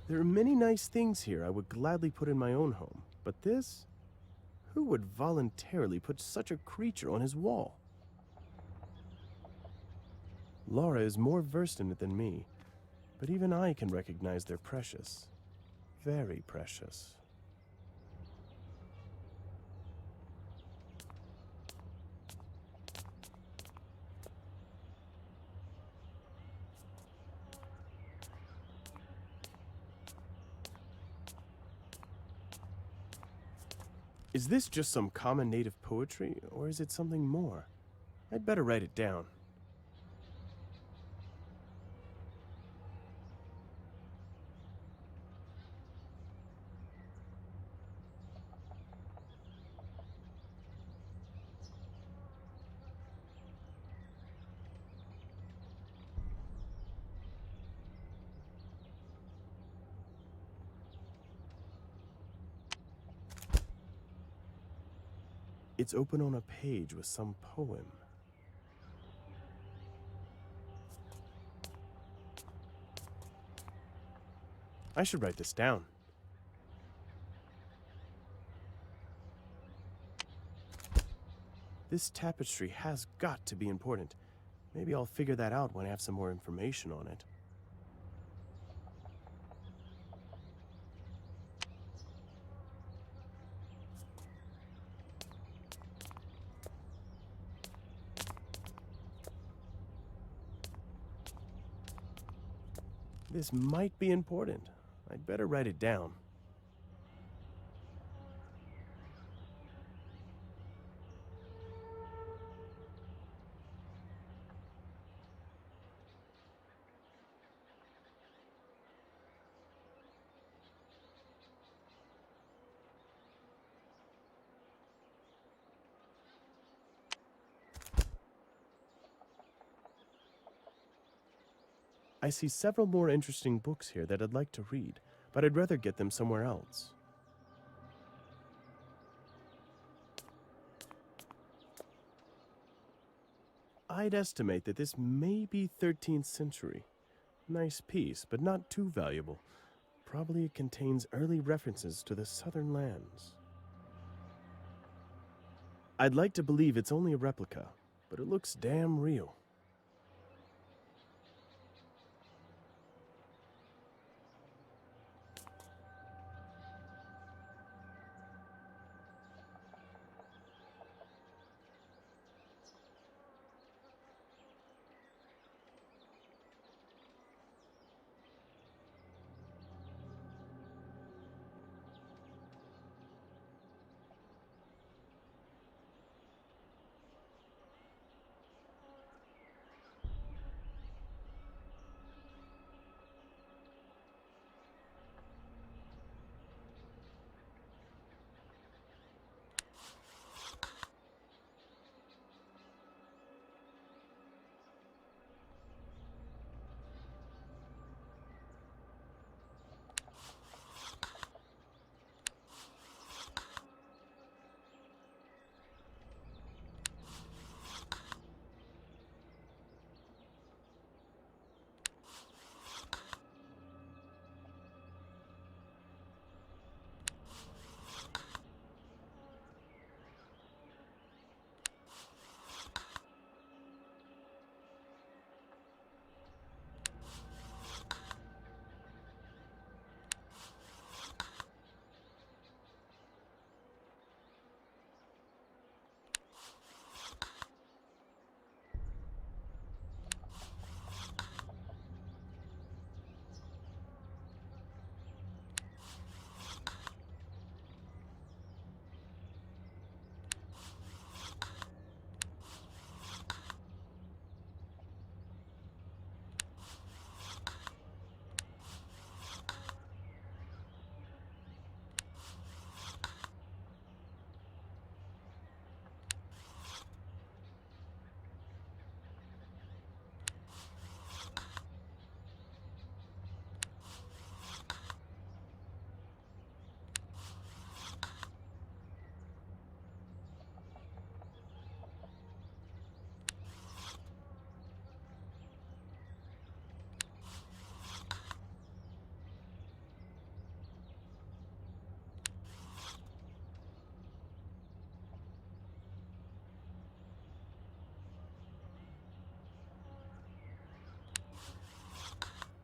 There are many nice things here I would gladly put in my own home, but this? Who would voluntarily put such a creature on his wall? Laura is more versed in it than me, but even I can recognize they're precious. Very precious. Is this just some common native poetry, or is it something more? I'd better write it down. It's open on a page with some poem. I should write this down. This tapestry has got to be important. Maybe I'll figure that out when I have some more information on it. This might be important. I'd better write it down. I see several more interesting books here that I'd like to read, but I'd rather get them somewhere else. I'd estimate that this may be 13th century. Nice piece, but not too valuable. Probably it contains early references to the southern lands. I'd like to believe it's only a replica, but it looks damn real.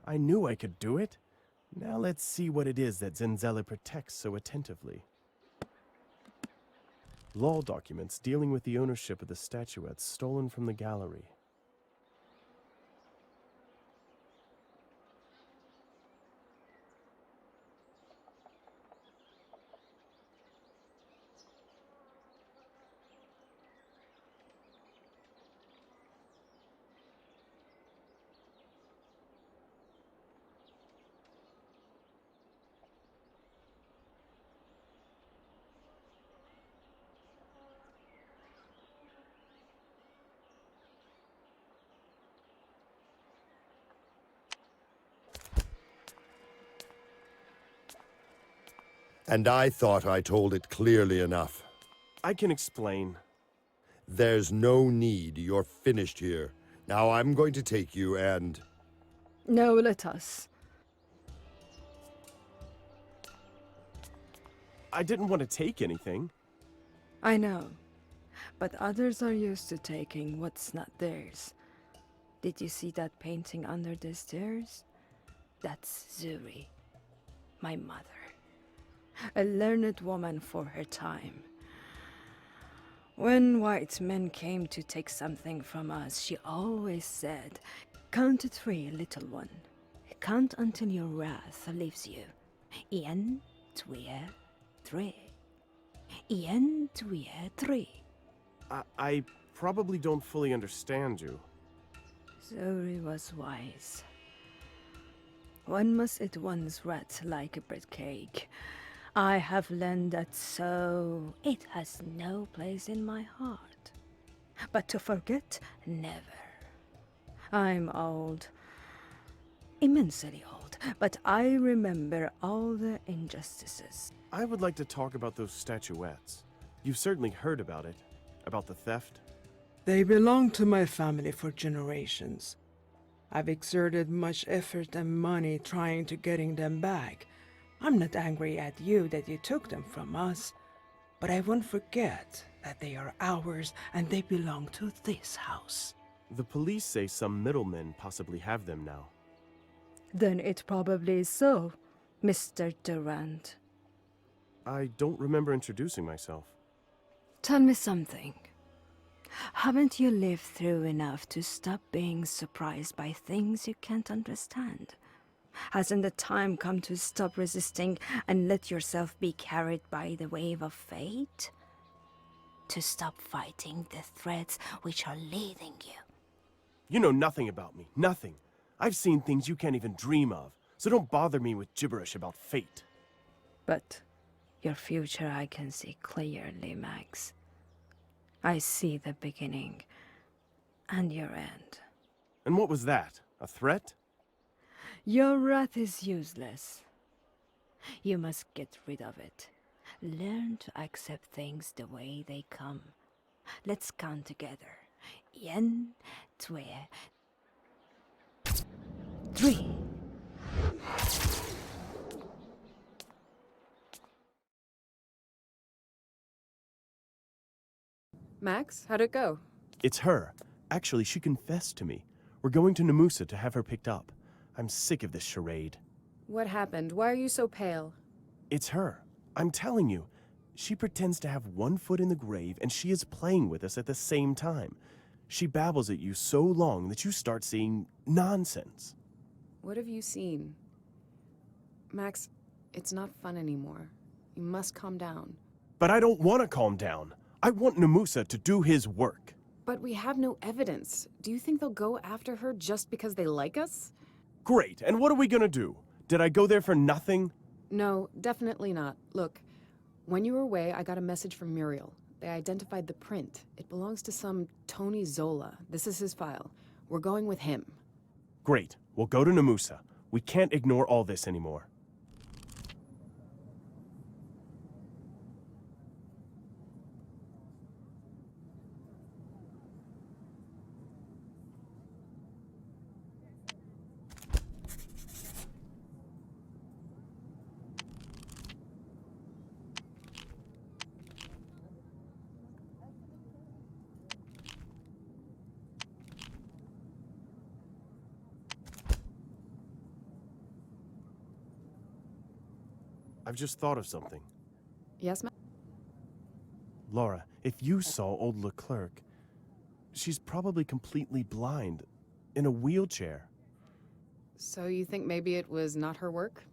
I knew I could do it. Now let's see what it is that Zenzele protects so attentively. Law documents dealing with the ownership of the statuettes stolen from the gallery. And I thought I told it clearly enough. I can explain. There's no need. You're finished here. Now I'm going to take you and... No, let us. I didn't want to take anything. I know. But others are used to taking what's not theirs. Did you see that painting under the stairs? That's Zuri, my mother. A learned woman for her time. When white men came to take something from us, she always said, "Count to 3, little one. Count until your wrath leaves you. 1, 2, 3. 1, 2, 3. I probably don't fully understand you. Zuri was wise. One must eat one's rat like a bread cake. I have learned that, so it has no place in my heart. But to forget, never. I'm old. Immensely old. But I remember all the injustices. I would like to talk about those statuettes. You've certainly heard about it. About the theft. They belong to my family for generations. I've exerted much effort and money trying to getting them back. I'm not angry at you that you took them from us, but I won't forget that they are ours and they belong to this house. The police say some middlemen possibly have them now. Then it probably is so, Mr. Durant. I don't remember introducing myself. Tell me something. Haven't you lived through enough to stop being surprised by things you can't understand? Hasn't the time come to stop resisting and let yourself be carried by the wave of fate? To stop fighting the threads which are leading you? You know nothing about me. Nothing. I've seen things you can't even dream of, so don't bother me with gibberish about fate. But your future I can see clearly, Max. I see the beginning and your end. And what was that? A threat? Your wrath is useless. You must get rid of it. Learn to accept things the way they come. Let's count together. 1, 2, 3. Max, how'd it go? It's her. Actually, she confessed to me. We're going to Namusa to have her picked up. I'm sick of this charade. What happened? Why are you so pale? It's her. I'm telling you. She pretends to have one foot in the grave, and she is playing with us at the same time. She babbles at you so long that you start seeing nonsense. What have you seen? Max, it's not fun anymore. You must calm down. But I don't want to calm down. I want Namusa to do his work. But we have no evidence. Do you think they'll go after her just because they like us? Great, and what are we gonna do? Did I go there for nothing? No, definitely not. Look, when you were away, I got a message from Muriel. They identified the print. It belongs to some Tony Zola. This is his file. We're going with him. Great, we'll go to Namusa. We can't ignore all this anymore. I've just thought of something. Yes, Max? Laura, if you saw old Leclerc, she's probably completely blind, in a wheelchair. So you think maybe it was not her work?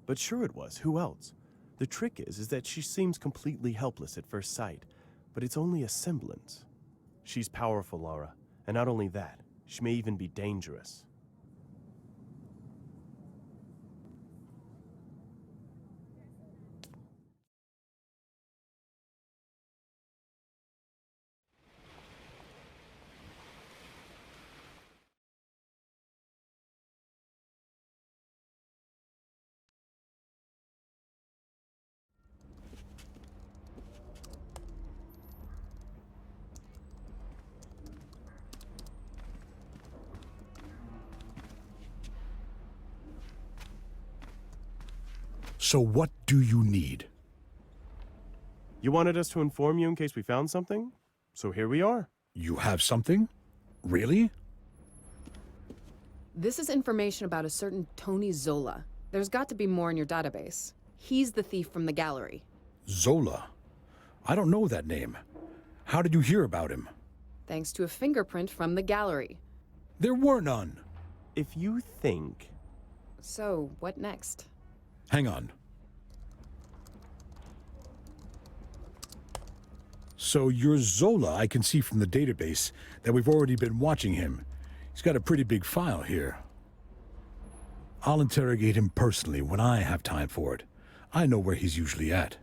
But sure it was. Who else? The trick is that she seems completely helpless at first sight, but it's only a semblance. She's powerful, Laura, and not only that, she may even be dangerous. So what do you need? You wanted us to inform you in case we found something? So here we are. You have something? Really? This is information about a certain Tony Zola. There's got to be more in your database. He's the thief from the gallery. Zola? I don't know that name. How did you hear about him? Thanks to a fingerprint from the gallery. There were none. If you think... So, what next? Hang on. So you're Zola, I can see from the database that we've already been watching him. He's got a pretty big file here. I'll interrogate him personally when I have time for it. I know where he's usually at.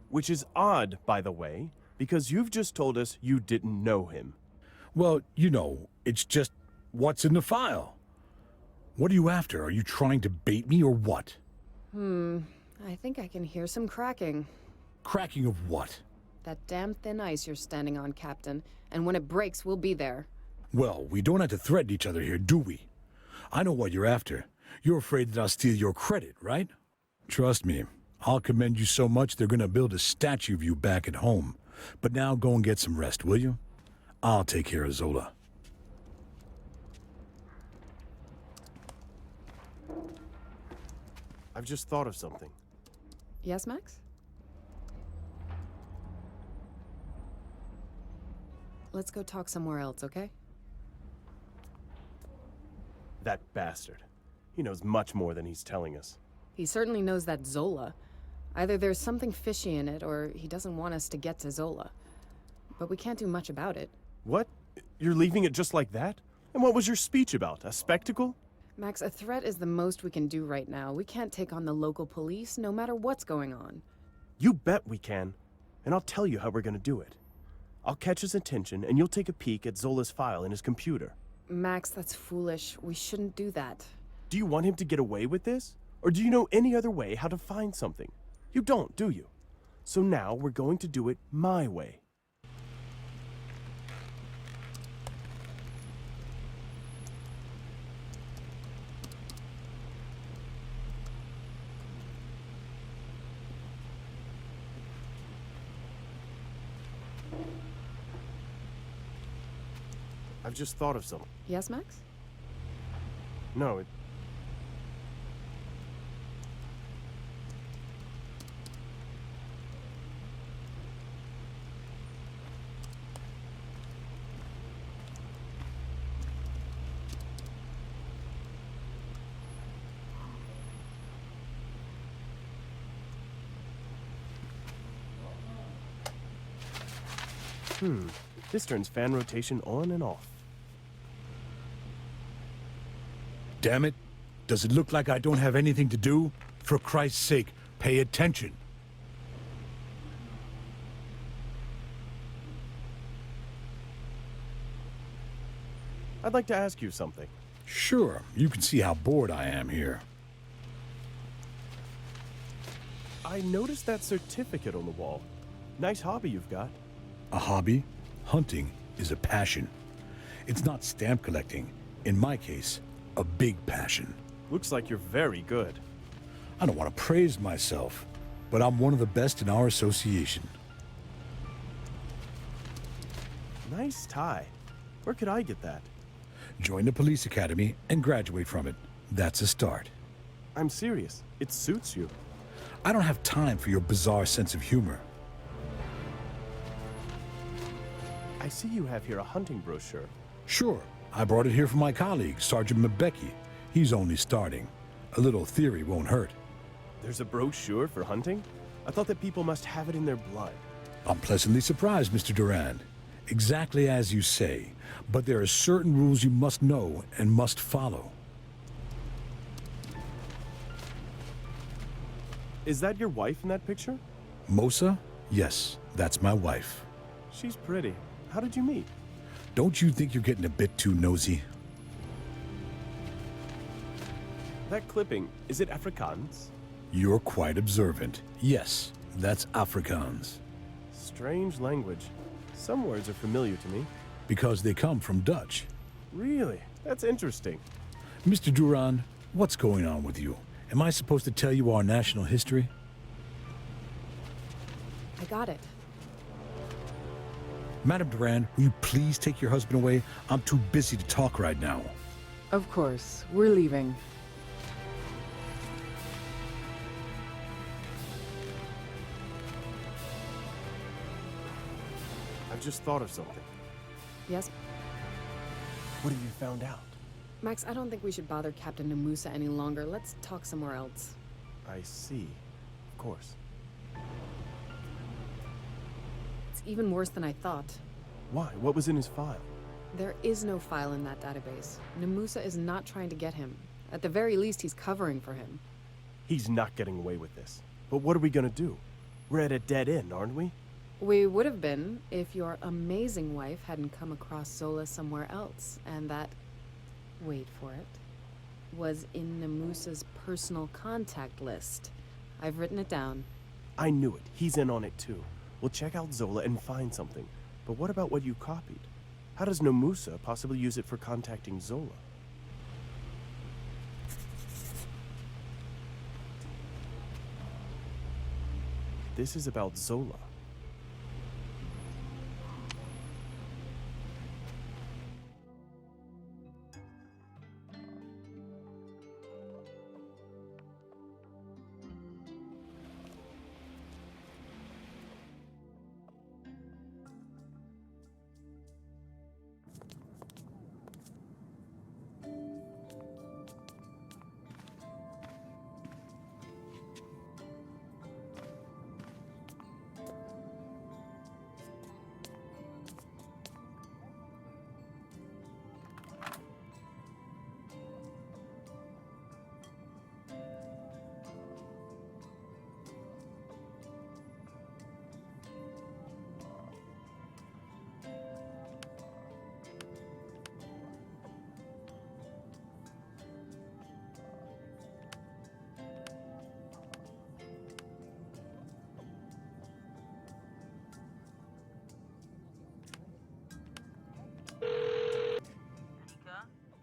Which is odd, by the way, because you've just told us you didn't know him. Well, you know, it's just what's in the file. What are you after? Are you trying to bait me or what? I think I can hear some cracking. Cracking of what? That damn thin ice you're standing on, Captain. And when it breaks, we'll be there. Well, we don't have to threaten each other here, do we? I know what you're after. You're afraid that I'll steal your credit, right? Trust me, I'll commend you so much they're gonna build a statue of you back at home. But now go and get some rest, will you? I'll take care of Zola. I've just thought of something. Yes, Max? Let's go talk somewhere else, okay? That bastard. He knows much more than he's telling us. He certainly knows that Zola. Either there's something fishy in it, or he doesn't want us to get to Zola. But we can't do much about it. What? You're leaving it just like that? And what was your speech about? A spectacle? Max, a threat is the most we can do right now. We can't take on the local police, no matter what's going on. You bet we can. And I'll tell you how we're gonna do it. I'll catch his attention, and you'll take a peek at Zola's file in his computer. Max, that's foolish. We shouldn't do that. Do you want him to get away with this? Or do you know any other way how to find something? You don't, do you? So now we're going to do it my way. I've just thought of something. Yes, Max? No, this turns fan rotation on and off. Damn it. Does it look like I don't have anything to do? For Christ's sake, pay attention. I'd like to ask you something. Sure, you can see how bored I am here. I noticed that certificate on the wall. Nice hobby you've got. A hobby? Hunting is a passion. It's not stamp collecting. In my case, a big passion. Looks like you're very good. I don't want to praise myself, but I'm one of the best in our association. Nice tie. Where could I get that? Join the police academy and graduate from it. That's a start. I'm serious. It suits you. I don't have time for your bizarre sense of humor. I see you have here a hunting brochure. Sure, I brought it here from my colleague, Sergeant Mabeki. He's only starting. A little theory won't hurt. There's a brochure for hunting? I thought that people must have it in their blood. I'm pleasantly surprised, Mr. Durand. Exactly as you say, but there are certain rules you must know and must follow. Is that your wife in that picture? Mosa? Yes, that's my wife. She's pretty. How did you meet? Don't you think you're getting a bit too nosy? That clipping, is it Afrikaans? You're quite observant. Yes, that's Afrikaans. Strange language. Some words are familiar to me. Because they come from Dutch. Really? That's interesting. Mr. Durand, what's going on with you? Am I supposed to tell you our national history? I got it. Madam Durand, will you please take your husband away? I'm too busy to talk right now. Of course. We're leaving. I've just thought of something. Yes? What have you found out? Max, I don't think we should bother Captain Namusa any longer. Let's talk somewhere else. I see. Of course. It's even worse than I thought. Why? What was in his file? There is no file in that database. Namusa is not trying to get him. At the very least, he's covering for him. He's not getting away with this. But what are we gonna do? We're at a dead end, aren't we? We would have been if your amazing wife hadn't come across Zola somewhere else, and that, wait for it, was in Namusa's personal contact list. I've written it down. I knew it. He's in on it too. We'll check out Zola and find something. But what about what you copied? How does Namusa possibly use it for contacting Zola? This is about Zola.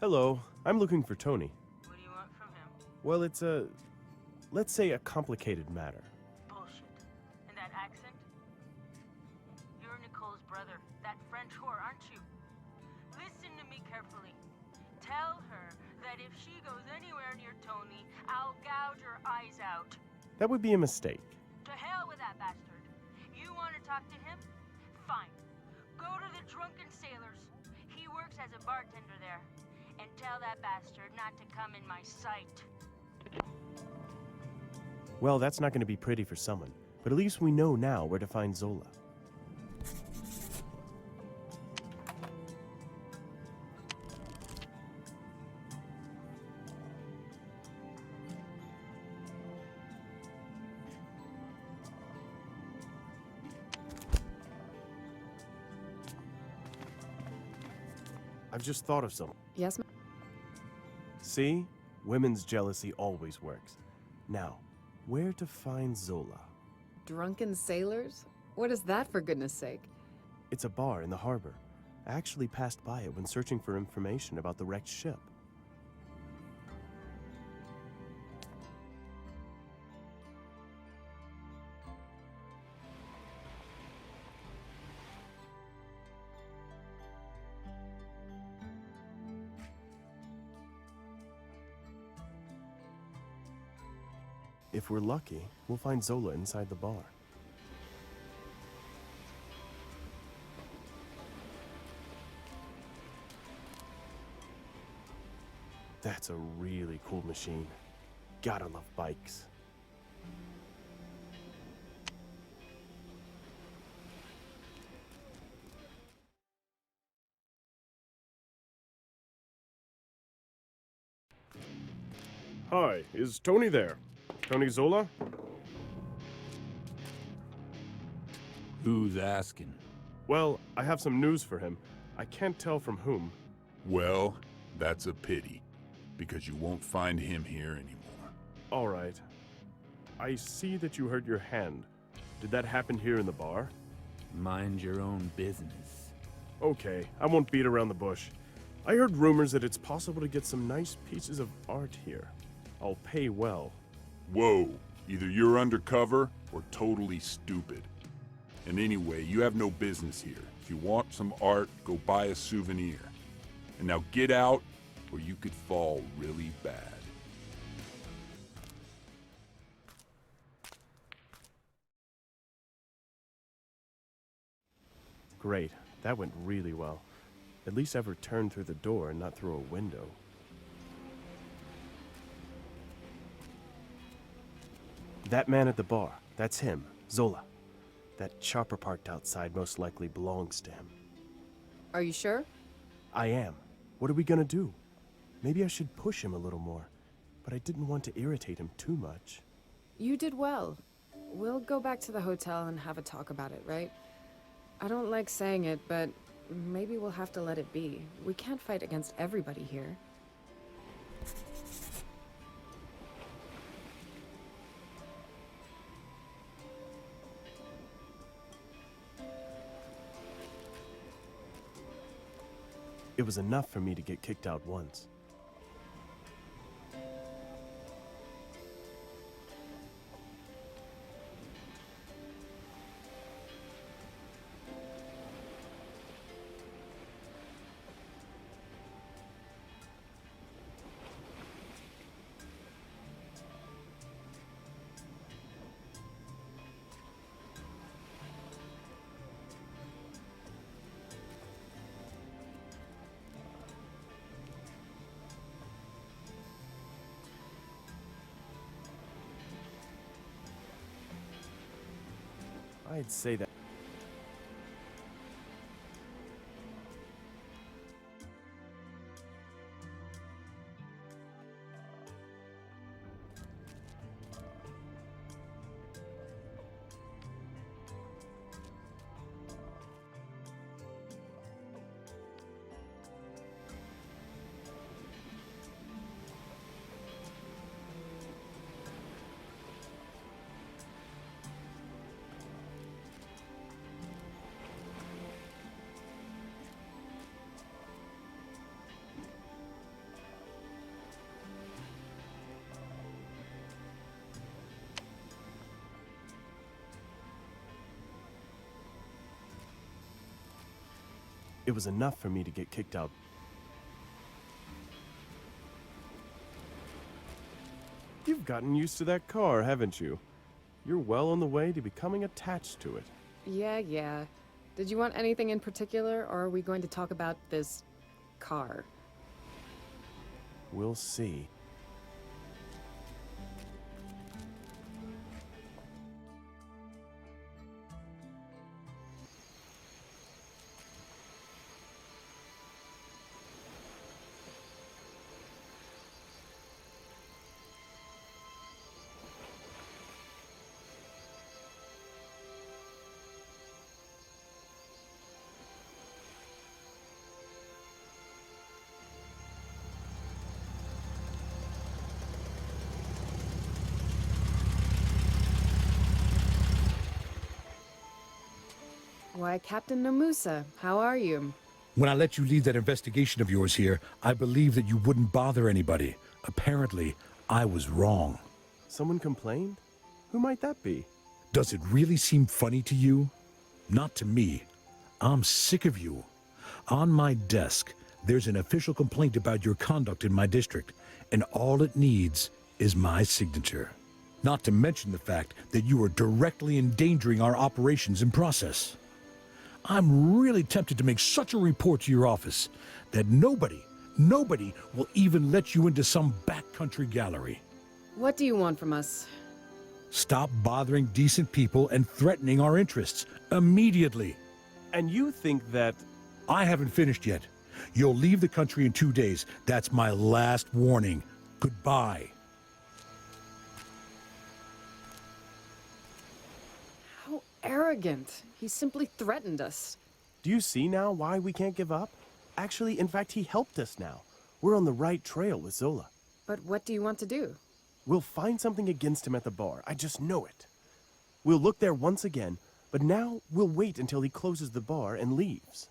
Hello, I'm looking for Tony. What do you want from him? Well, it's let's say a complicated matter. Bullshit. And that accent? You're Nicole's brother, that French whore, aren't you? Listen to me carefully. Tell her that if she goes anywhere near Tony, I'll gouge her eyes out. That would be a mistake. To hell with that bastard. You want to talk to him? Fine. Go to the Drunken Sailors. He works as a bartender there. And tell that bastard not to come in my sight. Well, that's not going to be pretty for someone, but at least we know now where to find Zola. I've just thought of something. Yes, ma'am? See? Women's jealousy always works. Now, where to find Zola? Drunken Sailors? What is that, for goodness sake? It's a bar in the harbor. I actually passed by it when searching for information about the wrecked ship. If we're lucky, we'll find Zola inside the bar. That's a really cool machine. Gotta love bikes. Hi, is Tony there? Tony Zola? Who's asking? Well, I have some news for him. I can't tell from whom. Well, that's a pity, because you won't find him here anymore. All right. I see that you hurt your hand. Did that happen here in the bar? Mind your own business. Okay, I won't beat around the bush. I heard rumors that it's possible to get some nice pieces of art here. I'll pay well. Whoa, either you're undercover or totally stupid. And anyway, you have no business here. If you want some art, go buy a souvenir. And now get out, or you could fall really bad. Great, that went really well. At least I've returned through the door and not through a window. That man at the bar, that's him, Zola. That chopper parked outside most likely belongs to him. Are you sure? I am. What are we gonna do? Maybe I should push him a little more, but I didn't want to irritate him too much. You did well. We'll go back to the hotel and have a talk about it, right? I don't like saying it, but maybe we'll have to let it be. We can't fight against everybody here. It was enough for me to get kicked out once. I'd say that. It was enough for me to get kicked out. You've gotten used to that car, haven't you? You're well on the way to becoming attached to it. Yeah. Did you want anything in particular, or are we going to talk about this car? We'll see. Why, Captain Namusa, how are you? When I let you lead that investigation of yours here, I believed that you wouldn't bother anybody. Apparently, I was wrong. Someone complained? Who might that be? Does it really seem funny to you? Not to me. I'm sick of you. On my desk, there's an official complaint about your conduct in my district, and all it needs is my signature. Not to mention the fact that you are directly endangering our operations in process. I'm really tempted to make such a report to your office that nobody will even let you into some backcountry gallery. What do you want from us? Stop bothering decent people and threatening our interests immediately. And you think that... I haven't finished yet. You'll leave the country in 2 days. That's my last warning. Goodbye. How arrogant. He simply threatened us. Do you see now why we can't give up? Actually, in fact, he helped us now. We're on the right trail with Zola. But what do you want to do? We'll find something against him at the bar. I just know it. We'll look there once again, but now we'll wait until he closes the bar and leaves.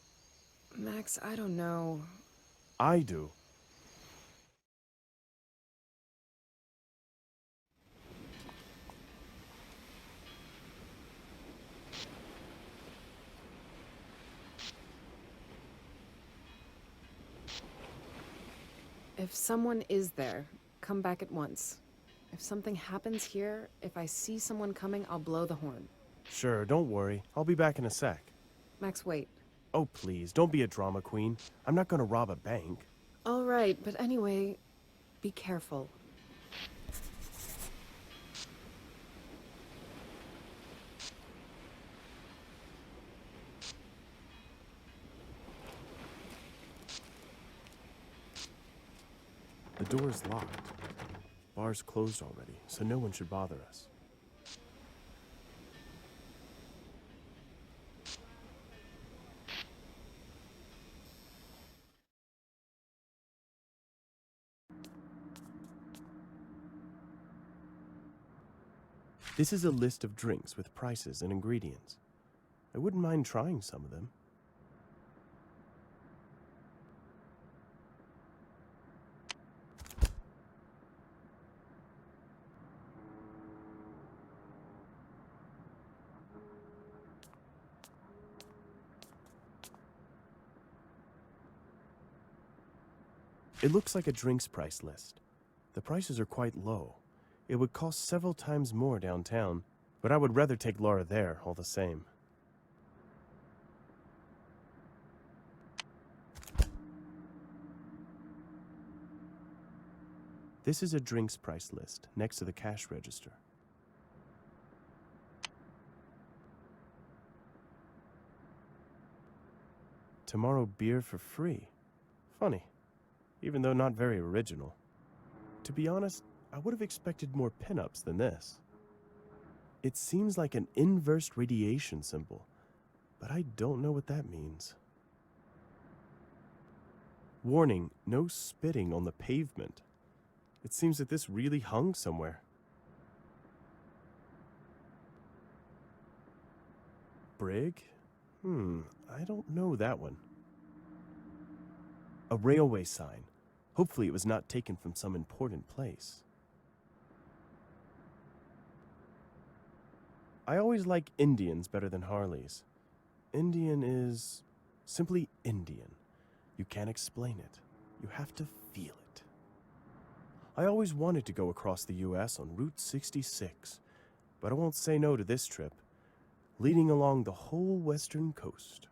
Max, I don't know. I do. If someone is there, come back at once. If something happens here, if I see someone coming, I'll blow the horn. Sure, don't worry. I'll be back in a sec. Max, wait. Oh, please, don't be a drama queen. I'm not gonna rob a bank. All right, but anyway, be careful. The door is locked. Bar's closed already, so no one should bother us. This is a list of drinks with prices and ingredients. I wouldn't mind trying some of them. It looks like a drinks price list. The prices are quite low. It would cost several times more downtown, but I would rather take Laura there all the same. This is a drinks price list next to the cash register. Tomorrow beer for free. Funny, even though not very original. To be honest, I would have expected more pinups than this. It seems like an inverse radiation symbol, but I don't know what that means. Warning, no spitting on the pavement. It seems that this really hung somewhere. Brig? I don't know that one. A railway sign. Hopefully it was not taken from some important place. I always like Indians better than Harleys. Indian is simply Indian. You can't explain it. You have to feel it. I always wanted to go across the U.S. on Route 66, but I won't say no to this trip, leading along the whole western coast.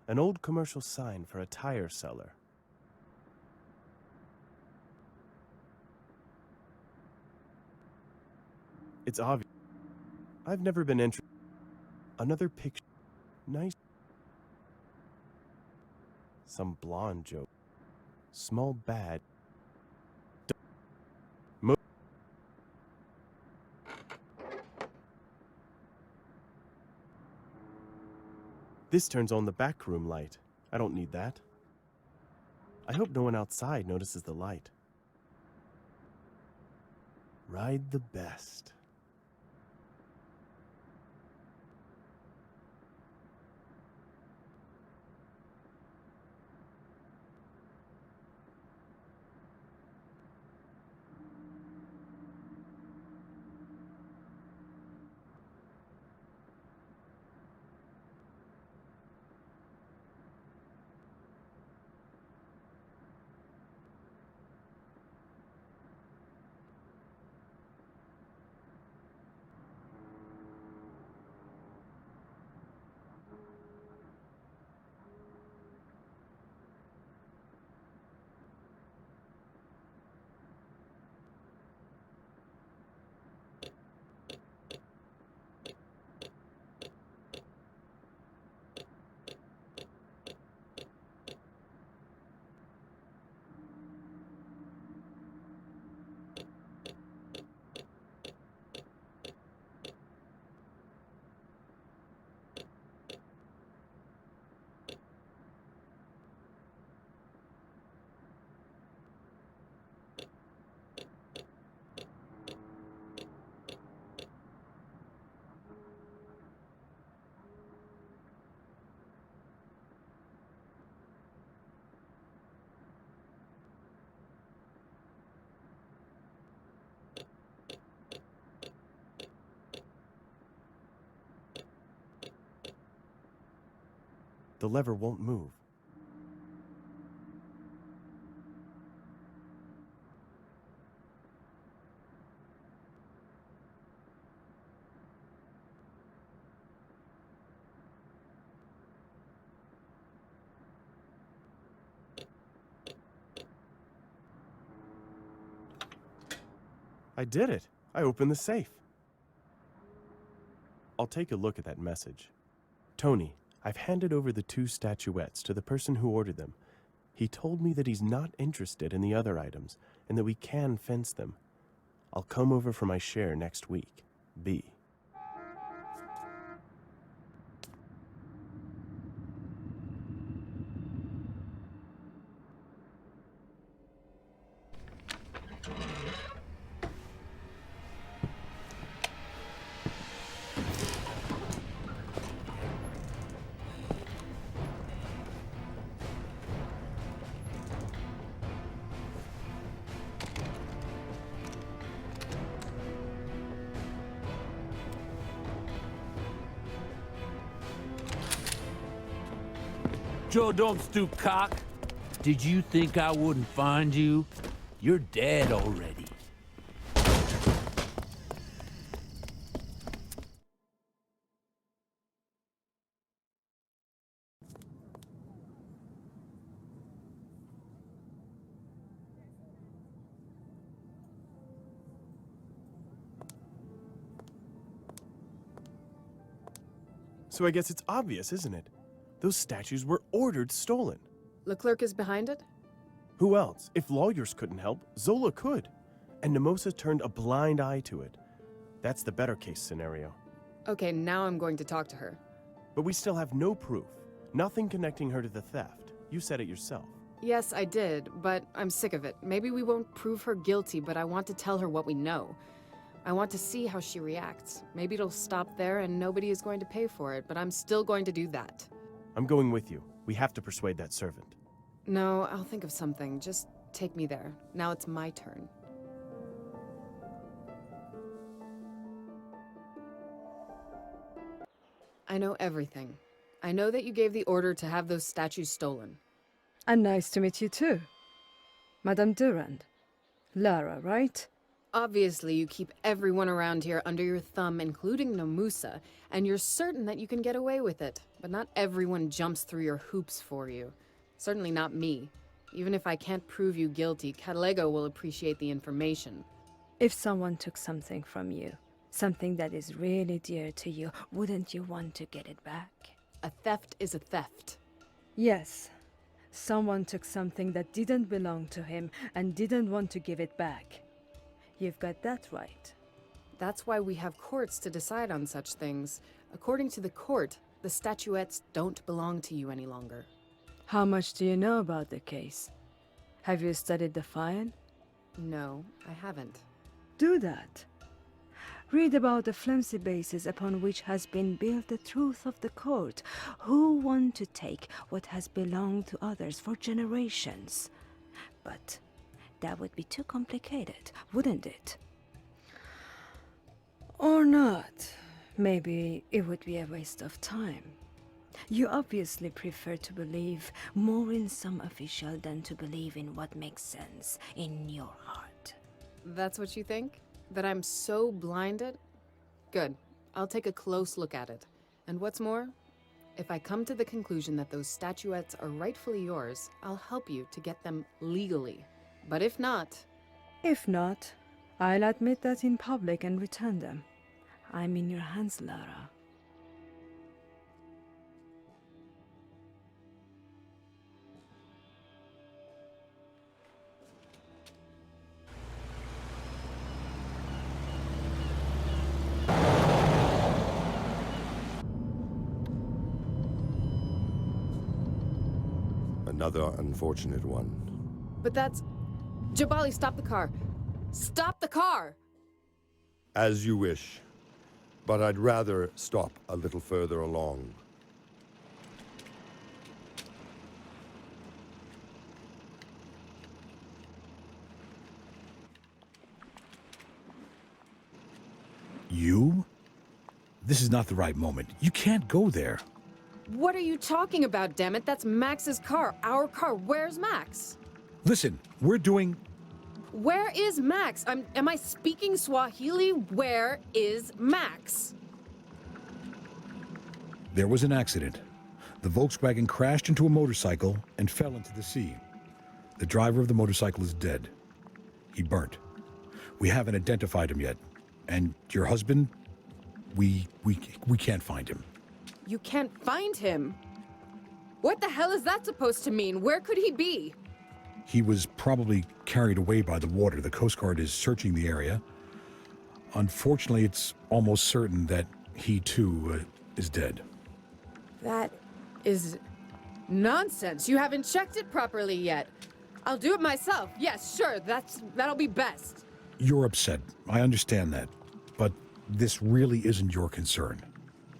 An old commercial sign for a tire seller. It's obvious. I've never been interested. Another picture. Nice. Some blonde joke. Small bad. This turns on the back room light. I don't need that. I hope no one outside notices the light. Ride the best. the lever won't move. I did it. I opened the safe. I'll take a look at that message. Tony, I've handed over the 2 statuettes to the person who ordered them. He told me that he's not interested in the other items and that we can fence them. I'll come over for my share next week. B. Joe, don't stoop, cock. Did you think I wouldn't find you? You're dead already. So I guess it's obvious, isn't it? Those statues were ordered stolen. Leclerc is behind it? Who else? If lawyers couldn't help, Zola could. And Nemosa turned a blind eye to it. That's the better case scenario. Okay, now I'm going to talk to her. But we still have no proof. Nothing connecting her to the theft. You said it yourself. Yes, I did, but I'm sick of it. Maybe we won't prove her guilty, but I want to tell her what we know. I want to see how she reacts. Maybe it'll stop there and nobody is going to pay for it, but I'm still going to do that. I'm going with you. We have to persuade that servant. No, I'll think of something. Just take me there. Now it's my turn. I know everything. I know that you gave the order to have those statues stolen. And nice to meet you too. Madame Durand. Lara, right? Obviously, you keep everyone around here under your thumb, including Nemosa, and you're certain that you can get away with it. But not everyone jumps through your hoops for you. Certainly not me. Even if I can't prove you guilty, Catalego will appreciate the information. If someone took something from you, something that is really dear to you, wouldn't you want to get it back? A theft is a theft. Yes. Someone took something that didn't belong to him and didn't want to give it back. You've got that right. That's why we have courts to decide on such things. According to the court, the statuettes don't belong to you any longer. How much do you know about the case? Have you studied the file? No, I haven't. Do that. Read about the flimsy basis upon which has been built the truth of the court. Who want to take what has belonged to others for generations? But that would be too complicated, wouldn't it? Or not. Maybe it would be a waste of time. You obviously prefer to believe more in some official than to believe in what makes sense in your heart. That's what you think? That I'm so blinded? Good. I'll take a close look at it. And what's more, if I come to the conclusion that those statuettes are rightfully yours, I'll help you to get them legally. But if not... If not, I'll admit that in public and return them. I'm in your hands, Lara. Another unfortunate one. But that's... Jabali, stop the car! Stop the car! As you wish. But I'd rather stop a little further along. You? This is not the right moment. You can't go there. What are you talking about, damn it? That's Max's car, our car. Where's Max? Listen, we're doing... Where is Max? Am I speaking Swahili? Where is Max? There was an accident. The Volkswagen crashed into a motorcycle and fell into the sea. The driver of the motorcycle is dead. He burnt. We haven't identified him yet. And your husband, we can't find him. You can't find him? What the hell is that supposed to mean? Where could he be? He was probably carried away by the water. The Coast Guard is searching the area. Unfortunately, it's almost certain that he, too, is dead. That is nonsense. You haven't checked it properly yet. I'll do it myself. Yes, sure, that'll be best. You're upset. I understand that. But this really isn't your concern.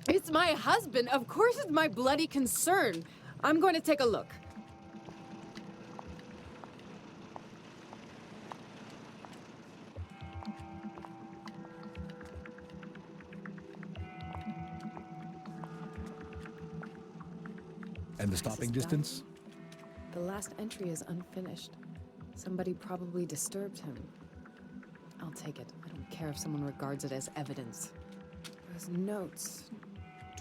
It's my husband. Of course it's my bloody concern. I'm going to take a look. And the stopping distance? The last entry is unfinished. Somebody probably disturbed him. I'll take it. I don't care if someone regards it as evidence. There's notes,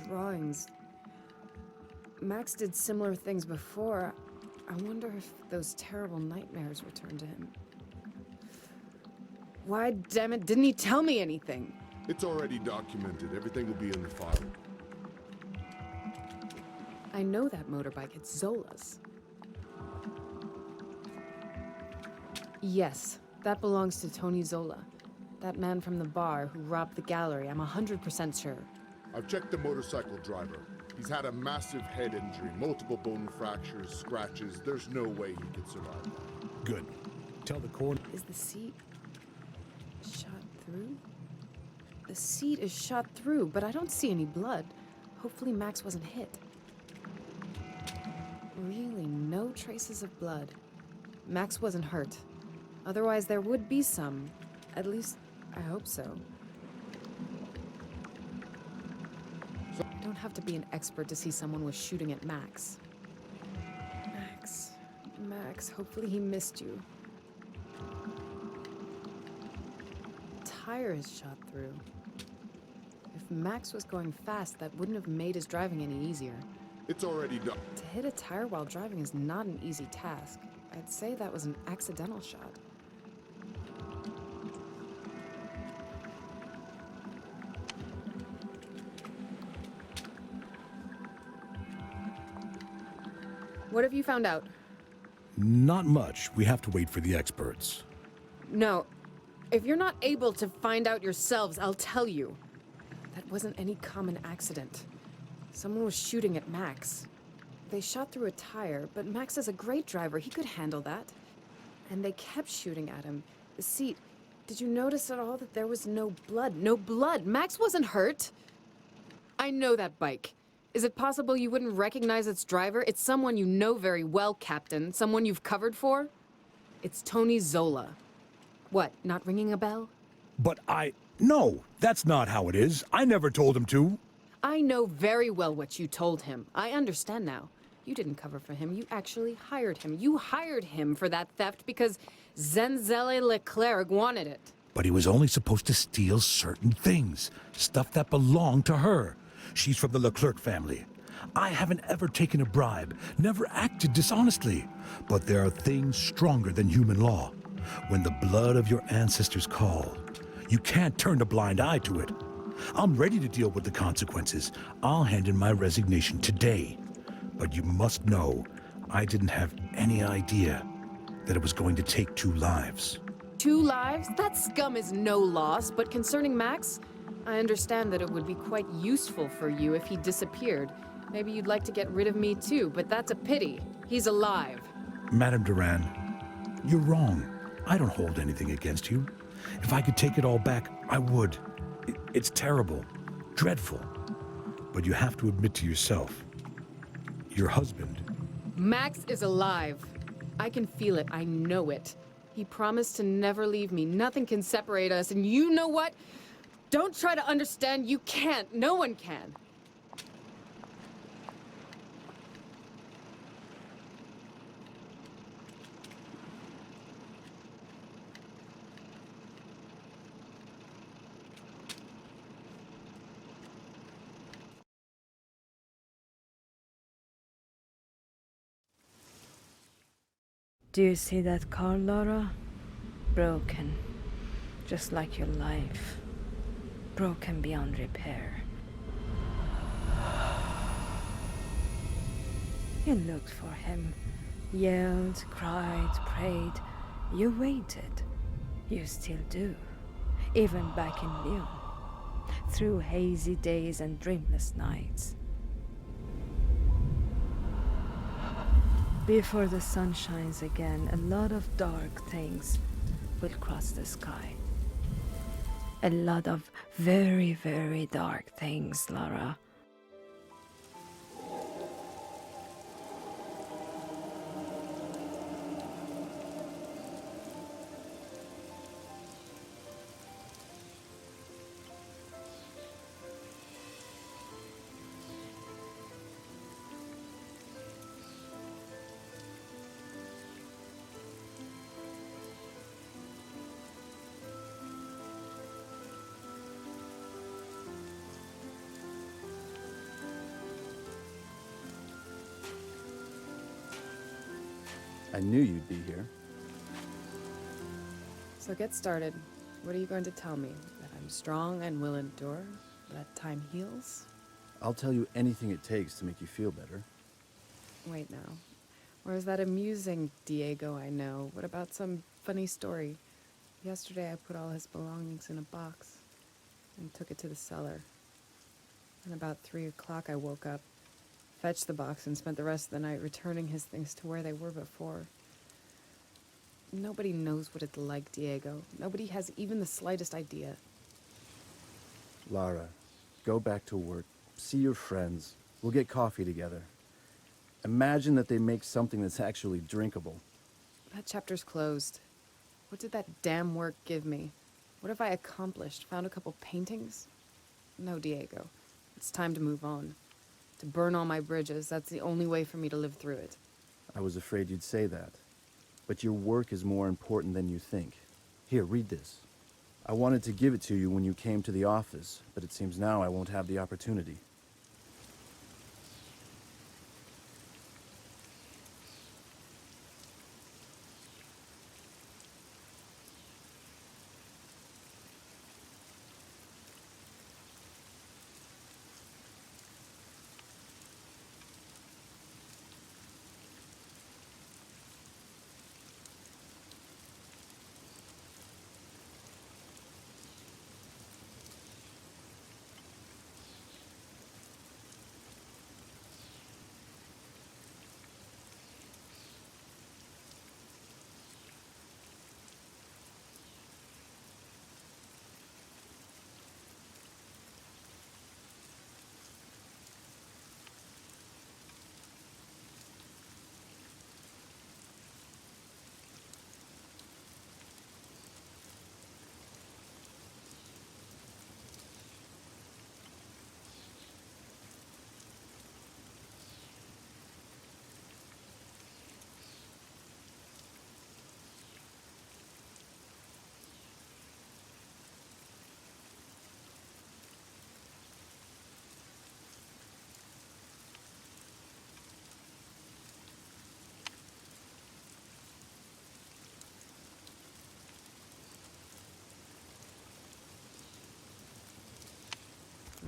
drawings. Max did similar things before. I wonder if those terrible nightmares returned to him. Why, damn it, didn't he tell me anything? It's already documented. Everything will be in the file. I know that motorbike. It's Zola's. Yes, that belongs to Tony Zola. That man from the bar who robbed the gallery. I'm 100% sure. I've checked the motorcycle driver. He's had a massive head injury, multiple bone fractures, scratches. There's no way he could survive that. Good. Tell the coroner... Is the seat shot through? The seat is shot through, but I don't see any blood. Hopefully Max wasn't hit. Really, no traces of blood. Max wasn't hurt. Otherwise, there would be some. At least, I hope so. You don't have to be an expert to see someone was shooting at Max. Max, hopefully he missed you. Tire is shot through. If Max was going fast, that wouldn't have made his driving any easier. It's already done. To hit a tire while driving is not an easy task. I'd say that was an accidental shot. What have you found out? Not much. We have to wait for the experts. No. If you're not able to find out yourselves, I'll tell you. That wasn't any common accident. Someone was shooting at Max. They shot through a tire, but Max is a great driver. He could handle that. And they kept shooting at him. The seat. Did you notice at all that there was no blood? No blood! Max wasn't hurt! I know that bike. Is it possible you wouldn't recognize its driver? It's someone you know very well, Captain. Someone you've covered for? It's Tony Zola. What, not ringing a bell? But No, that's not how it is. I never told him to. I know very well what you told him. I understand now. You didn't cover for him. You actually hired him. You hired him for that theft because Zenzele Leclerc wanted it. But he was only supposed to steal certain things. Stuff that belonged to her. She's from the Leclerc family. I haven't ever taken a bribe, never acted dishonestly. But there are things stronger than human law. When the blood of your ancestors call, you can't turn a blind eye to it. I'm ready to deal with the consequences. I'll hand in my resignation today. But you must know, I didn't have any idea that it was going to take 2 lives. 2 lives? That scum is no loss, but concerning Max, I understand that it would be quite useful for you if he disappeared. Maybe you'd like to get rid of me too, but that's a pity. He's alive. Madame Duran, you're wrong. I don't hold anything against you. If I could take it all back, I would. It's terrible, dreadful. But you have to admit to yourself, your husband... Max is alive. I can feel it. I know it. He promised to never leave me. Nothing can separate us, and you know what? Don't try to understand. You can't. No one can. Do you see that car, Laura? Broken. Just like your life. Broken beyond repair. You looked for him. Yelled, cried, prayed. You waited. You still do. Even back in Lyon. Through hazy days and dreamless nights. Before the sun shines again, a lot of dark things will cross the sky. A lot of very, very dark things, Lara. I knew you'd be here. So get started. What are you going to tell me? That I'm strong and will endure? That time heals? I'll tell you anything it takes to make you feel better. Wait now. Where's that amusing Diego I know? What about some funny story? Yesterday I put all his belongings in a box and took it to the cellar. And about 3 o'clock I woke up, fetched the box, and spent the rest of the night returning his things to where they were before. Nobody knows what it's like, Diego. Nobody has even the slightest idea. Lara, go back to work. See your friends. We'll get coffee together. Imagine that they make something that's actually drinkable. That chapter's closed. What did that damn work give me? What have I accomplished? Found a couple paintings? No, Diego. It's time to move on. To burn all my bridges. That's the only way for me to live through it. I was afraid you'd say that. But your work is more important than you think. Here, read this. I wanted to give it to you when you came to the office, but it seems now I won't have the opportunity.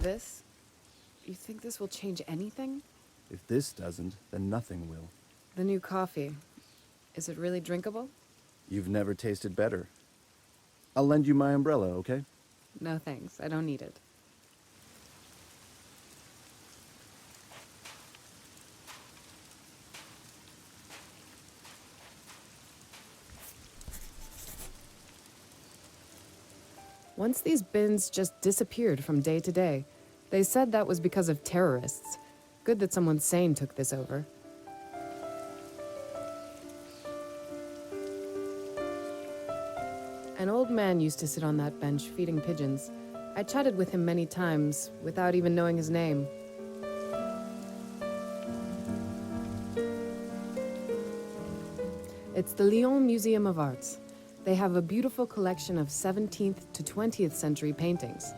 This? You think this will change anything? If this doesn't, then nothing will. The new coffee. Is it really drinkable? You've never tasted better. I'll lend you my umbrella, okay? No thanks. I don't need it. Once these bins just disappeared from day to day. They said that was because of terrorists. Good that someone sane took this over. An old man used to sit on that bench feeding pigeons. I chatted with him many times without even knowing his name. It's the Lyon Museum of Arts. They have a beautiful collection of 17th to 20th century paintings.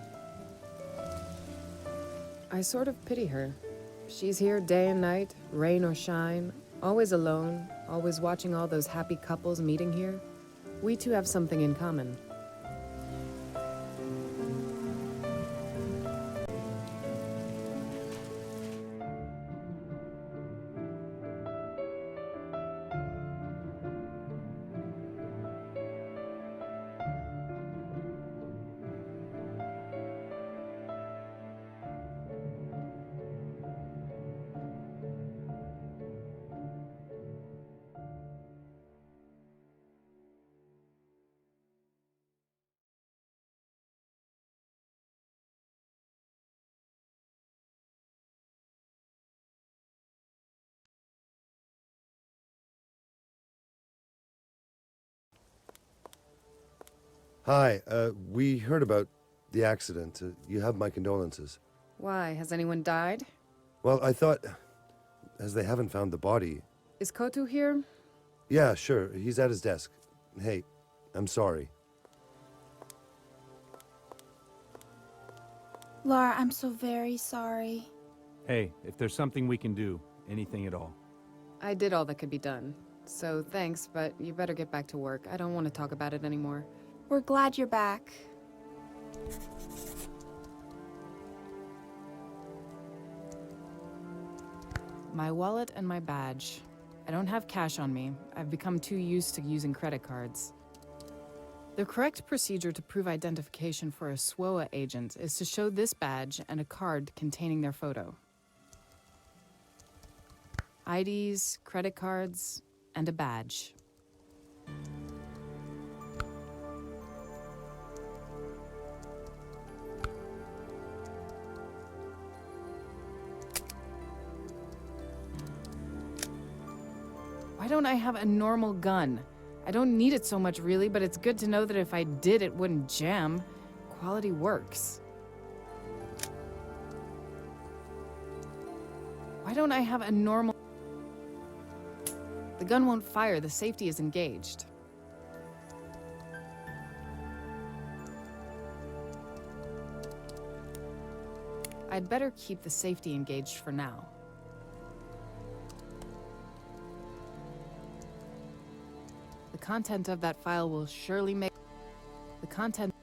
I sort of pity her. She's here day and night, rain or shine, always alone, Always watching all those happy couples meeting here? We two have something in common. Hi, we heard about the accident. You have my condolences. Why? Has anyone died? Well, I thought, as they haven't found the body... Is Kotu here? Yeah, sure, he's at his desk. Hey, I'm sorry. Laura, I'm so very sorry. Hey, if there's something we can do, anything at all. I did all that could be done. So thanks, but you better get back to work. I don't want to talk about it anymore. We're glad you're back. My wallet and my badge. I don't have cash on me. I've become too used to using credit cards. The correct procedure to prove identification for a SWOA agent is to show this badge and a card containing their photo. IDs, credit cards, and a badge. Why don't I have a normal gun? I don't need it so much really, but it's good to know that if I did, it wouldn't jam. Quality works. Why don't I have a normal... The gun won't fire, the safety is engaged. I'd better keep the safety engaged for now. The content of that file will surely make... The content...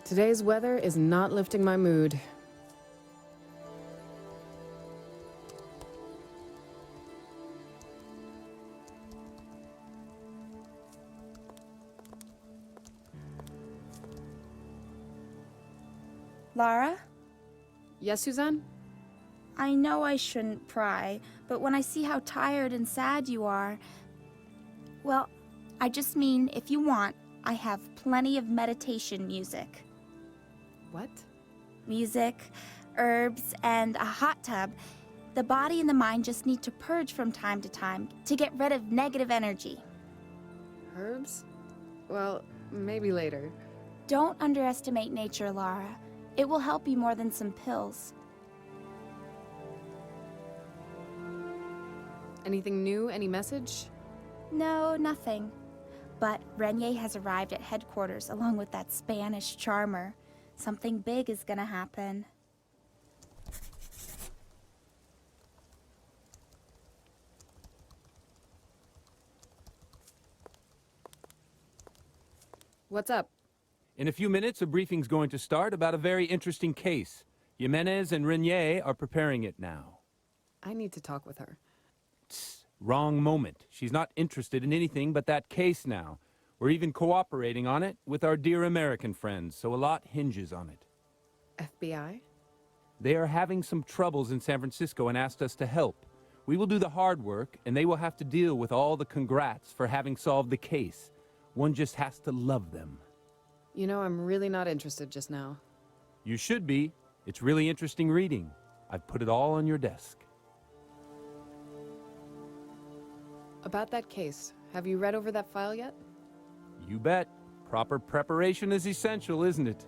Today's weather is not lifting my mood. Lara? Yes, Suzanne? I know I shouldn't pry, but when I see how tired and sad you are... Well, I just mean, if you want, I have plenty of meditation music. What? Music, herbs, and a hot tub. The body and the mind just need to purge from time to time to get rid of negative energy. Herbs? Well, maybe later. Don't underestimate nature, Lara. It will help you more than some pills. Anything new? Any message? No, nothing. But Renier has arrived at headquarters along with that Spanish charmer. Something big is gonna happen. What's up? In a few minutes, a briefing's going to start about a very interesting case. Jimenez and Renier are preparing it now. I need to talk with her. Tss, wrong moment. She's not interested in anything but that case now. We're even cooperating on it with our dear American friends, so a lot hinges on it. FBI? They are having some troubles in San Francisco and asked us to help. We will do the hard work, and they will have to deal with all the congrats for having solved the case. One just has to love them. You know, I'm really not interested just now. You should be. It's really interesting reading. I've put it all on your desk. About that case, have you read over that file yet? You bet. Proper preparation is essential, isn't it?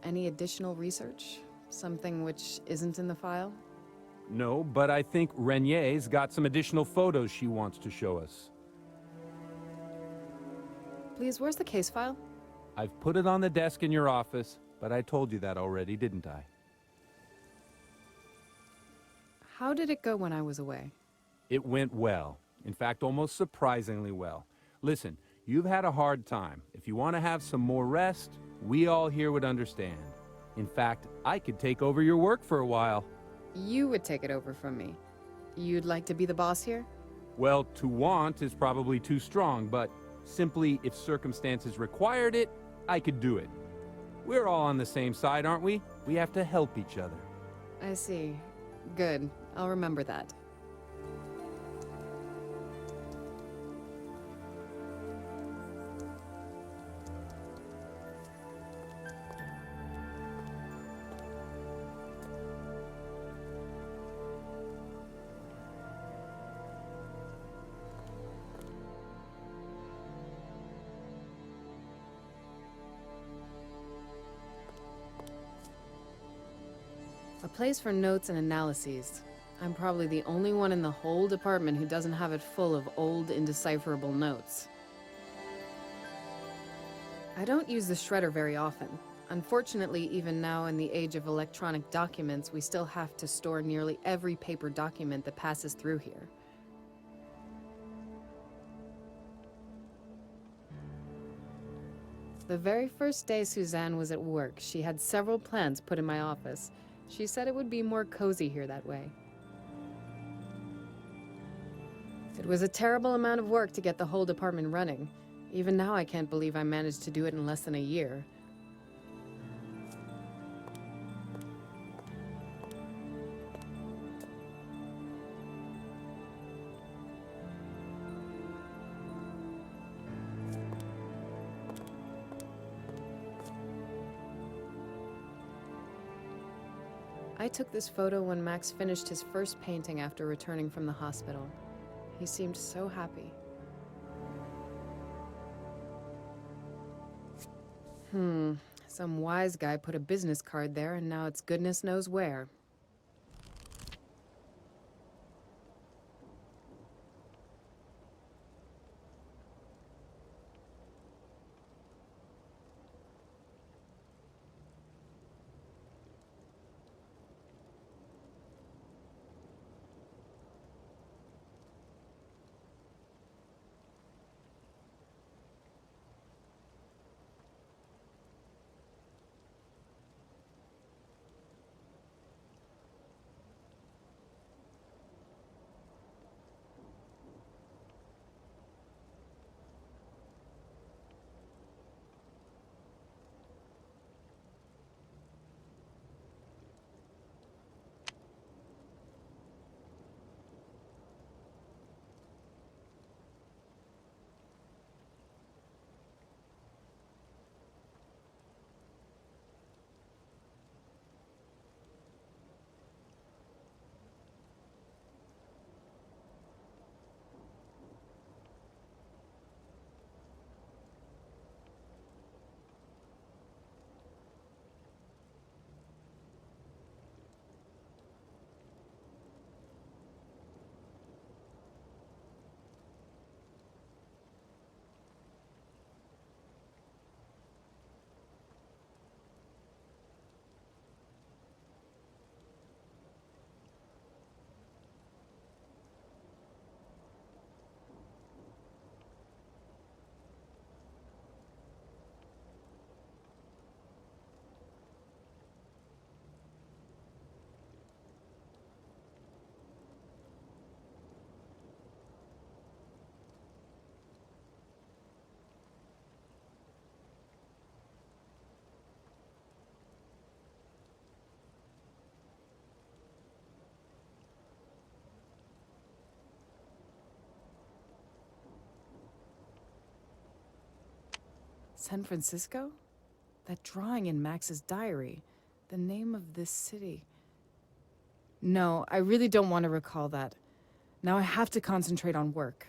Any additional research? Something which isn't in the file? No, but I think Renier's got some additional photos she wants to show us. Please, where's the case file? I've put it on the desk in your office, but I told you that already, didn't I? How did it go when I was away? It went well. In fact, almost surprisingly well. Listen, you've had a hard time. If you want to have some more rest, we all here would understand. In fact, I could take over your work for a while. You would take it over from me. You'd like to be the boss here? Well, to want is probably too strong, but simply if circumstances required it, I could do it. We're all on the same side, aren't we? We have to help each other. I see. Good. I'll remember that. A place for notes and analyses. I'm probably the only one in the whole department who doesn't have it full of old, indecipherable notes. I don't use the shredder very often. Unfortunately, even now in the age of electronic documents, we still have to store nearly every paper document that passes through here. The very first day Suzanne was at work, she had several plans put in my office. She said it would be more cozy here that way. It was a terrible amount of work to get the whole department running. Even now I can't believe I managed to do it in less than a year. I took this photo when Max finished his first painting after returning from the hospital. He seemed so happy. Some wise guy put a business card there, and now it's goodness knows where. San Francisco? That drawing in Max's diary. The name of this city. No, I really don't want to recall that. Now I have to concentrate on work.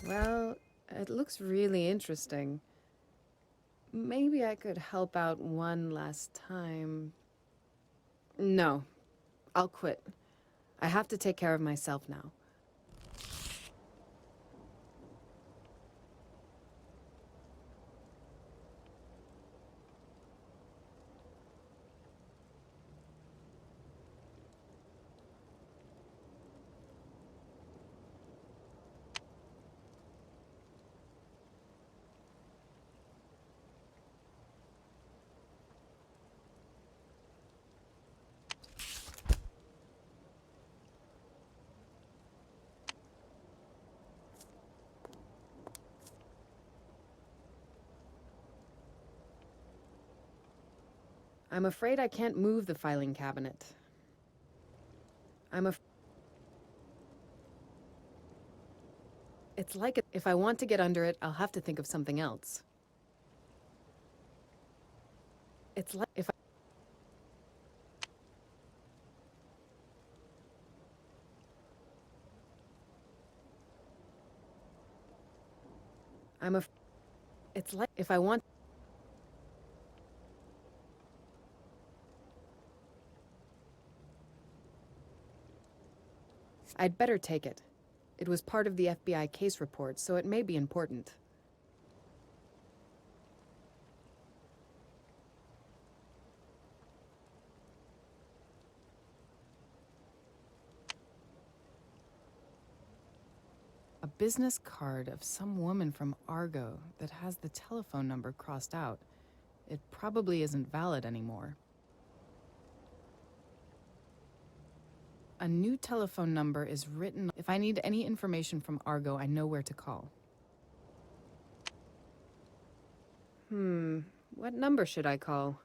Well, it looks really interesting. Maybe I could help out one last time. No, I'll quit. I have to take care of myself now. I'm afraid I can't move the filing cabinet. It's like if I want to get under it, I'll have to think of something else. It's like if It's like if I want. I'd better take it. It was part of the FBI case report, so it may be important. A business card of some woman from Argo that has the telephone number crossed out. It probably isn't valid anymore. A new telephone number is written. If I need any information from Argo, I know where to call. What number should I call?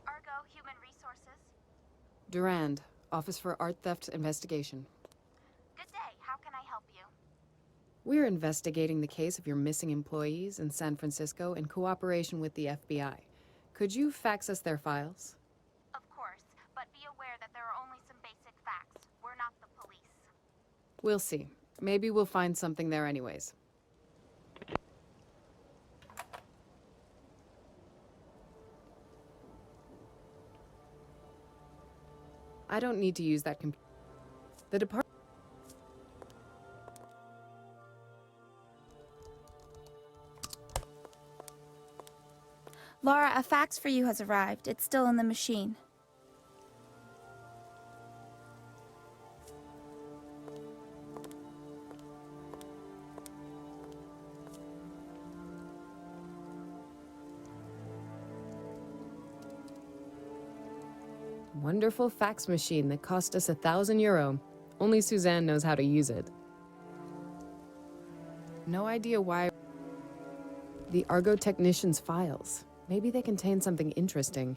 Argo, Human Resources. Durand, Office for Art Theft Investigation. Good day. How can I help you? We're investigating the case of your missing employees in San Francisco in cooperation with the FBI. Could you fax us their files? Of course, but be aware that there are only some basic facts. We're not the police. We'll see. Maybe we'll find something there anyways. I don't need to use that computer. The department. Laura, a fax for you has arrived. It's still in the machine. Wonderful fax machine that cost us €1,000. Only Suzanne knows how to use it. No idea why. The Argo technician's files. Maybe they contain something interesting.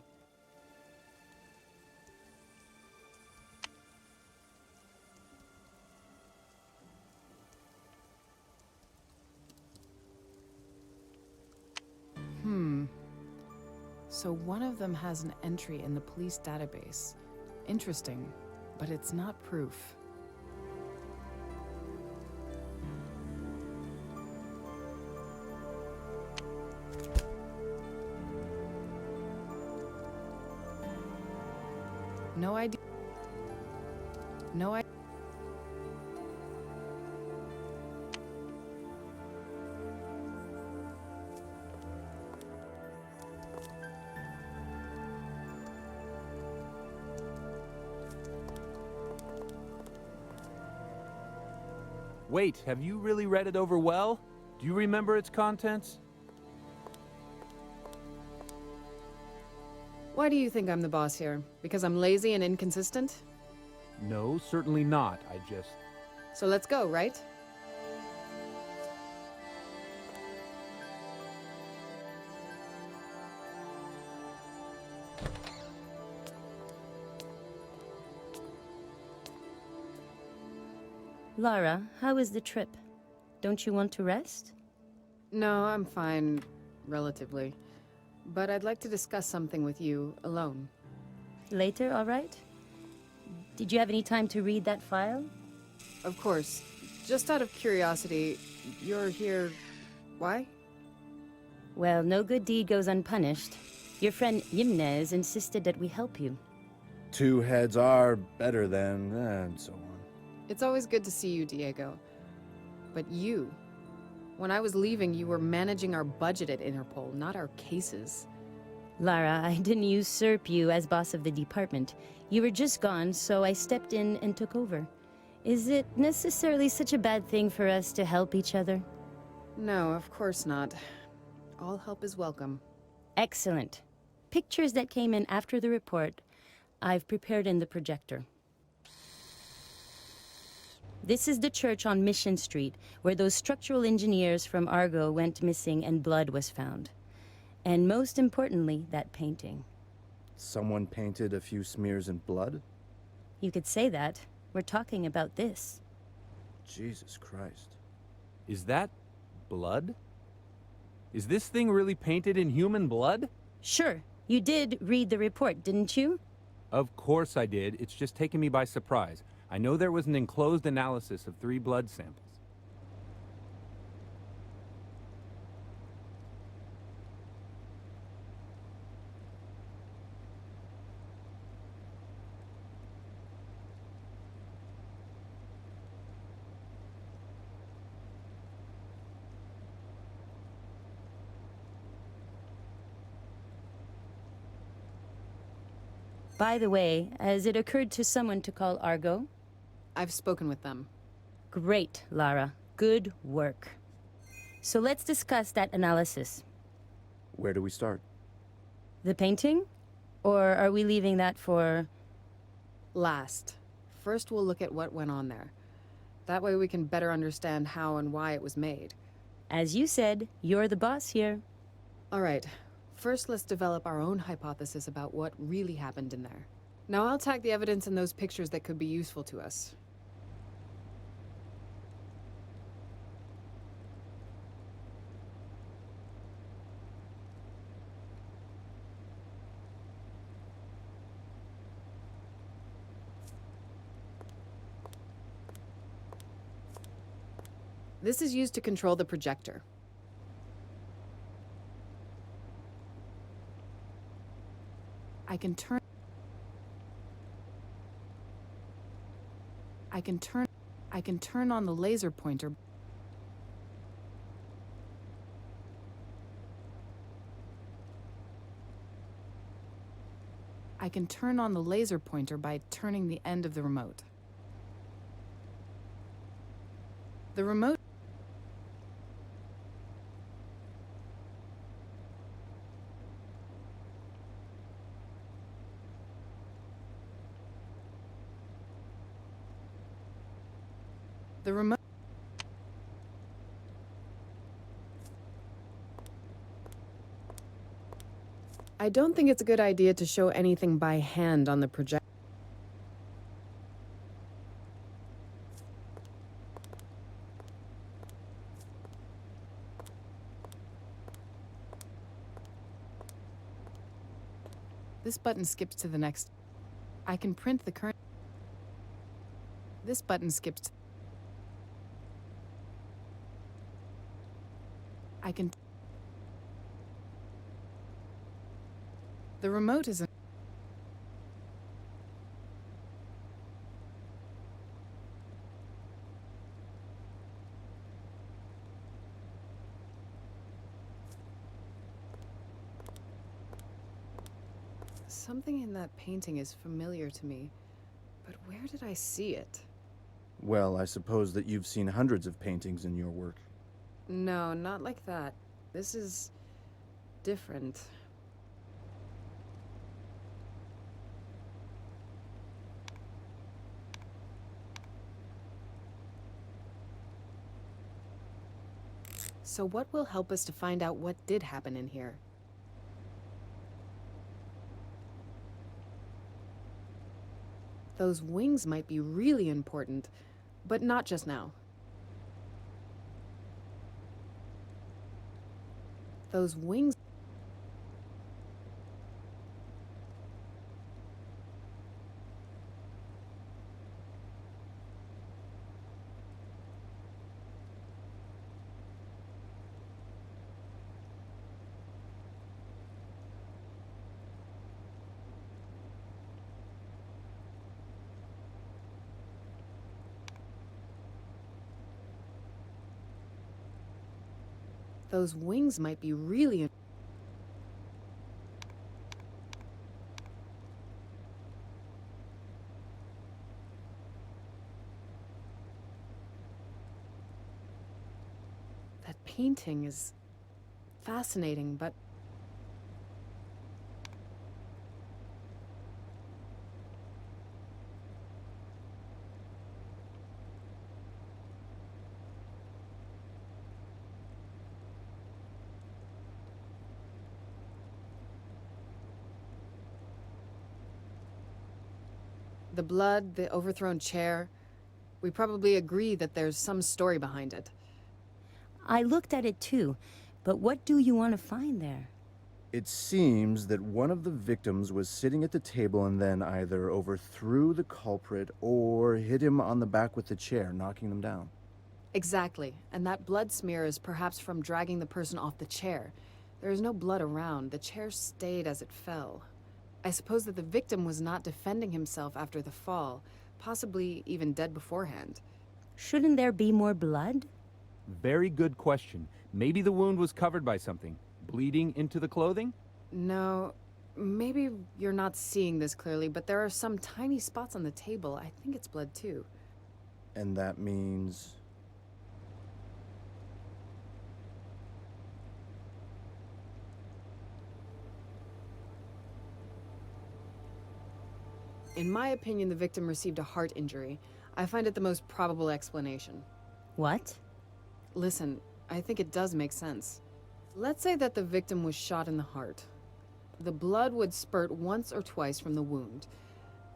So one of them has an entry in the police database. Interesting, but it's not proof. No idea. No idea. Wait, have you really read it over well? Do you remember its contents? Why do you think I'm the boss here? Because I'm lazy and inconsistent? No, certainly not. So let's go, right? Lara, how is the trip? Don't you want to rest? No, I'm fine. relatively. But I'd like to discuss something with you alone. Later, all right? Did you have any time to read that file? Of course. Just out of curiosity, you're here... why? Well, no good deed goes unpunished. Your friend Yimnez insisted that we help you. Two heads are better than, and so on. It's always good to see you, Diego. But you... when I was leaving, you were managing our budget at Interpol, not our cases. Lara, I didn't usurp you as boss of the department. You were just gone, so I stepped in and took over. Is it necessarily such a bad thing for us to help each other? No, of course not. All help is welcome. Excellent. Pictures that came in after the report, I've prepared in the projector. This is the church on Mission Street, where those structural engineers from Argo went missing and blood was found. And most importantly, that painting. Someone painted a few smears in blood? You could say that. We're talking about this. Jesus Christ. Is that blood? Is this thing really painted in human blood? Sure. You did read the report, didn't you? Of course I did. It's just taken me by surprise. I know there was an enclosed analysis of 3 blood samples. By the way, has it occurred to someone to call Argo? I've spoken with them. Great, Lara. Good work. So let's discuss that analysis. Where do we start? The painting? Or are we leaving that for... Last. First we'll look at what went on there. That way we can better understand how and why it was made. As you said, you're the boss here. All right. First, let's develop our own hypothesis about what really happened in there. Now I'll tag the evidence in those pictures that could be useful to us. This is used to control the projector. I can turn on the laser pointer. I can turn on the laser pointer by turning the end of the remote. The remote I don't think it's a good idea to show anything by hand on the projector. This button skips to the next. I can print the current. This button skips. I can. The remote isn't. Something in that painting is familiar to me, but where did I see it? Well, I suppose that you've seen hundreds of paintings in your work. No, not like that. This is different. So what will help us to find out what did happen in here? Those wings might be really important, but not just now. Those wings. Those wings might be really. That painting is fascinating, but the blood, the overthrown chair, we probably agree that there's some story behind it. I looked at it too, but what do you want to find there? It seems that one of the victims was sitting at the table and then either overthrew the culprit or hit him on the back with the chair, knocking them down. Exactly, and that blood smear is perhaps from dragging the person off the chair. There is no blood around. The chair stayed as it fell. I suppose that the victim was not defending himself after the fall, possibly even dead beforehand. Shouldn't there be more blood? Very good question. Maybe the wound was covered by something. Bleeding into the clothing? No, maybe you're not seeing this clearly, but there are some tiny spots on the table. I think it's blood too. And that means... In my opinion, the victim received a heart injury. I find it the most probable explanation. What? Listen, I think it does make sense. Let's say that the victim was shot in the heart. The blood would spurt once or twice from the wound.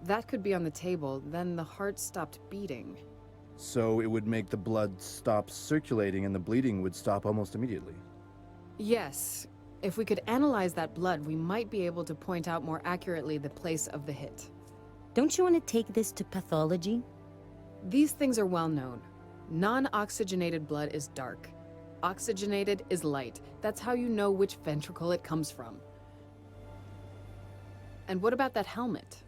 That could be on the table, then the heart stopped beating. So it would make the blood stop circulating and the bleeding would stop almost immediately. Yes. If we could analyze that blood, we might be able to point out more accurately the place of the hit. Don't you want to take this to pathology? These things are well known. Non-oxygenated blood is dark. Oxygenated is light. That's how you know which ventricle it comes from. And what about that helmet?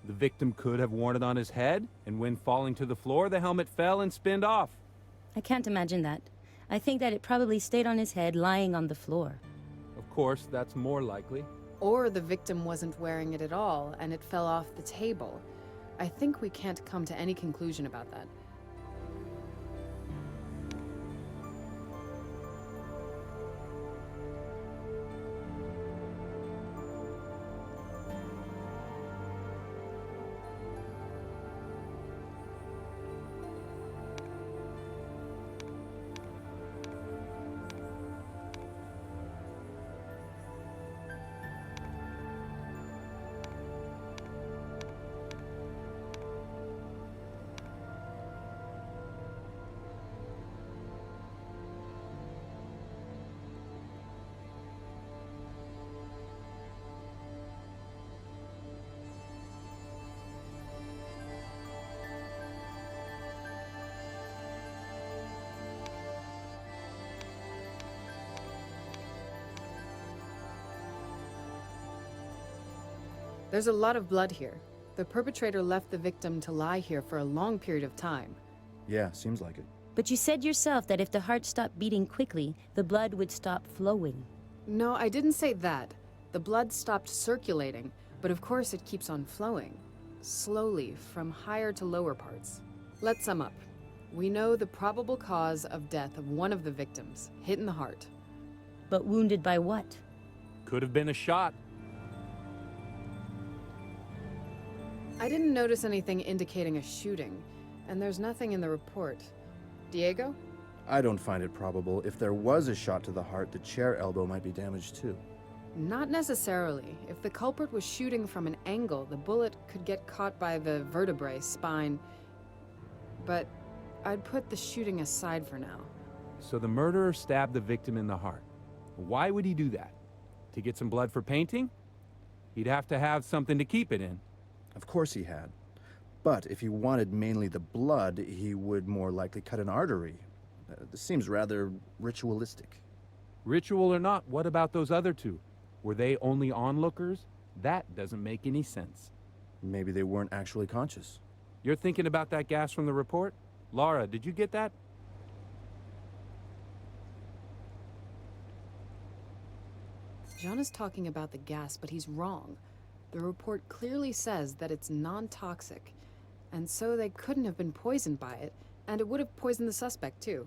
The victim could have worn it on his head, and when falling to the floor, the helmet fell and spinned off. I can't imagine that. I think that it probably stayed on his head lying on the floor. Of course, that's more likely. Or the victim wasn't wearing it at all, and it fell off the table. I think we can't come to any conclusion about that. There's a lot of blood here. The perpetrator left the victim to lie here for a long period of time. Yeah, seems like it. But you said yourself that if the heart stopped beating quickly, the blood would stop flowing. No, I didn't say that. The blood stopped circulating, but of course it keeps on flowing. Slowly, from higher to lower parts. Let's sum up. We know the probable cause of death of one of the victims, hit in the heart. But wounded by what? Could have been a shot. I didn't notice anything indicating a shooting, and there's nothing in the report. Diego? I don't find it probable. If there was a shot to the heart, the chair elbow might be damaged too. Not necessarily. If the culprit was shooting from an angle, the bullet could get caught by the vertebrae, spine. But I'd put the shooting aside for now. So the murderer stabbed the victim in the heart. Why would he do that? To get some blood for painting? He'd have to have something to keep it in. Of course he had. But if he wanted mainly the blood, he would more likely cut an artery. This seems rather ritualistic. Ritual or not, what about those other two? Were they only onlookers? That doesn't make any sense. Maybe they weren't actually conscious. You're thinking about that gas from the report? Laura, did you get that? John is talking about the gas, but he's wrong. The report clearly says that it's non-toxic, and so they couldn't have been poisoned by it, and it would have poisoned the suspect too.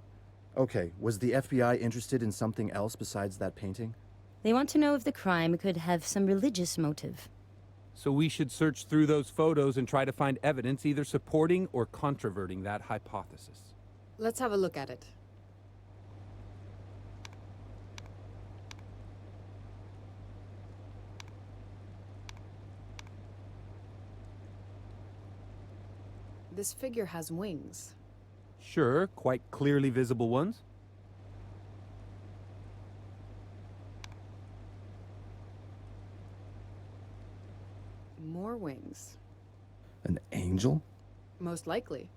Okay, was the FBI interested in something else besides that painting? They want to know if the crime could have some religious motive. So we should search through those photos and try to find evidence either supporting or controverting that hypothesis. Let's have a look at it. This figure has wings. Sure, quite clearly visible ones. More wings. An angel? Most likely.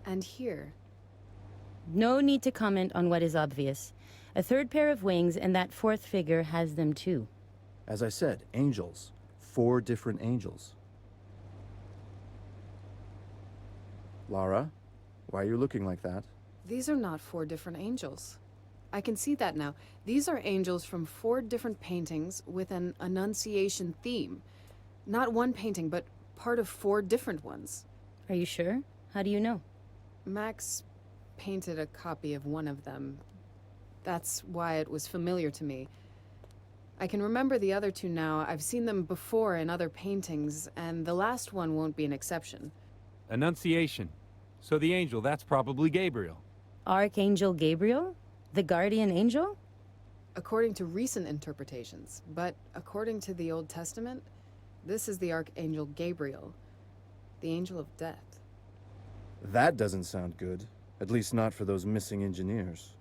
And here. No need to comment on what is obvious. A third pair of wings, and that fourth figure has them too. As I said, angels. 4 different angels. Lara, why are you looking like that? These are not 4 different angels. I can see that now. These are angels from 4 different paintings with an Annunciation theme. Not one painting, but part of 4 different ones. Are you sure? How do you know? Max painted a copy of one of them. That's why it was familiar to me. I can remember the other 2 now. I've seen them before in other paintings, and the last one won't be an exception. Annunciation. So the angel, that's probably Gabriel. Archangel Gabriel? The guardian angel? According to recent interpretations, but according to the Old Testament, this is the Archangel Gabriel, the angel of death. That doesn't sound good. At least not for those missing engineers.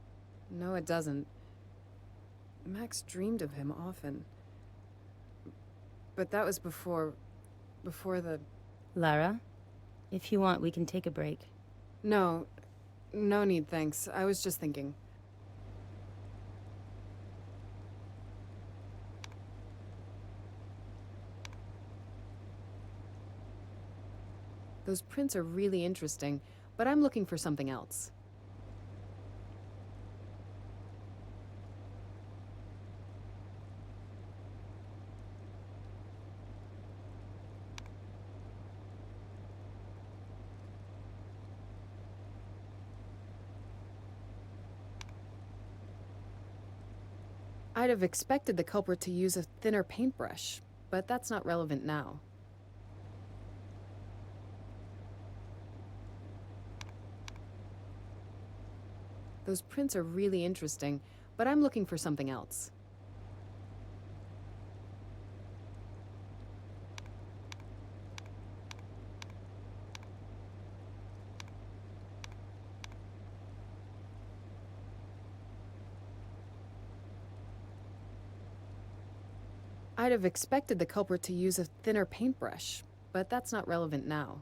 No, it doesn't. Max dreamed of him often. But that was before the... Lara, if you want, we can take a break. No need, thanks. I was just thinking. Those prints are really interesting, but I'm looking for something else. I'd have expected the culprit to use a thinner paintbrush, but that's not relevant now. Those prints are really interesting, but I'm looking for something else. I'd have expected the culprit to use a thinner paintbrush, but that's not relevant now.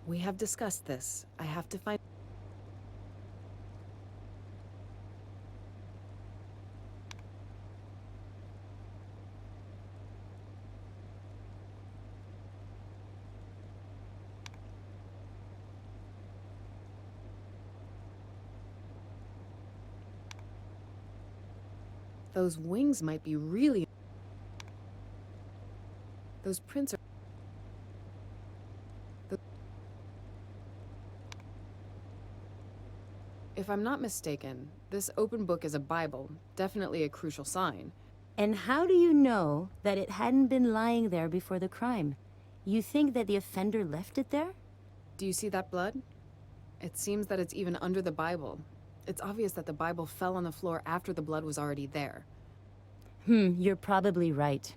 We have discussed this. I have to find... Those wings might be really... Those prints are... If I'm not mistaken, this open book is a Bible, definitely a crucial sign. And how do you know that it hadn't been lying there before the crime? You think that the offender left it there? Do you see that blood? It seems that it's even under the Bible. It's obvious that the Bible fell on the floor after the blood was already there. You're probably right.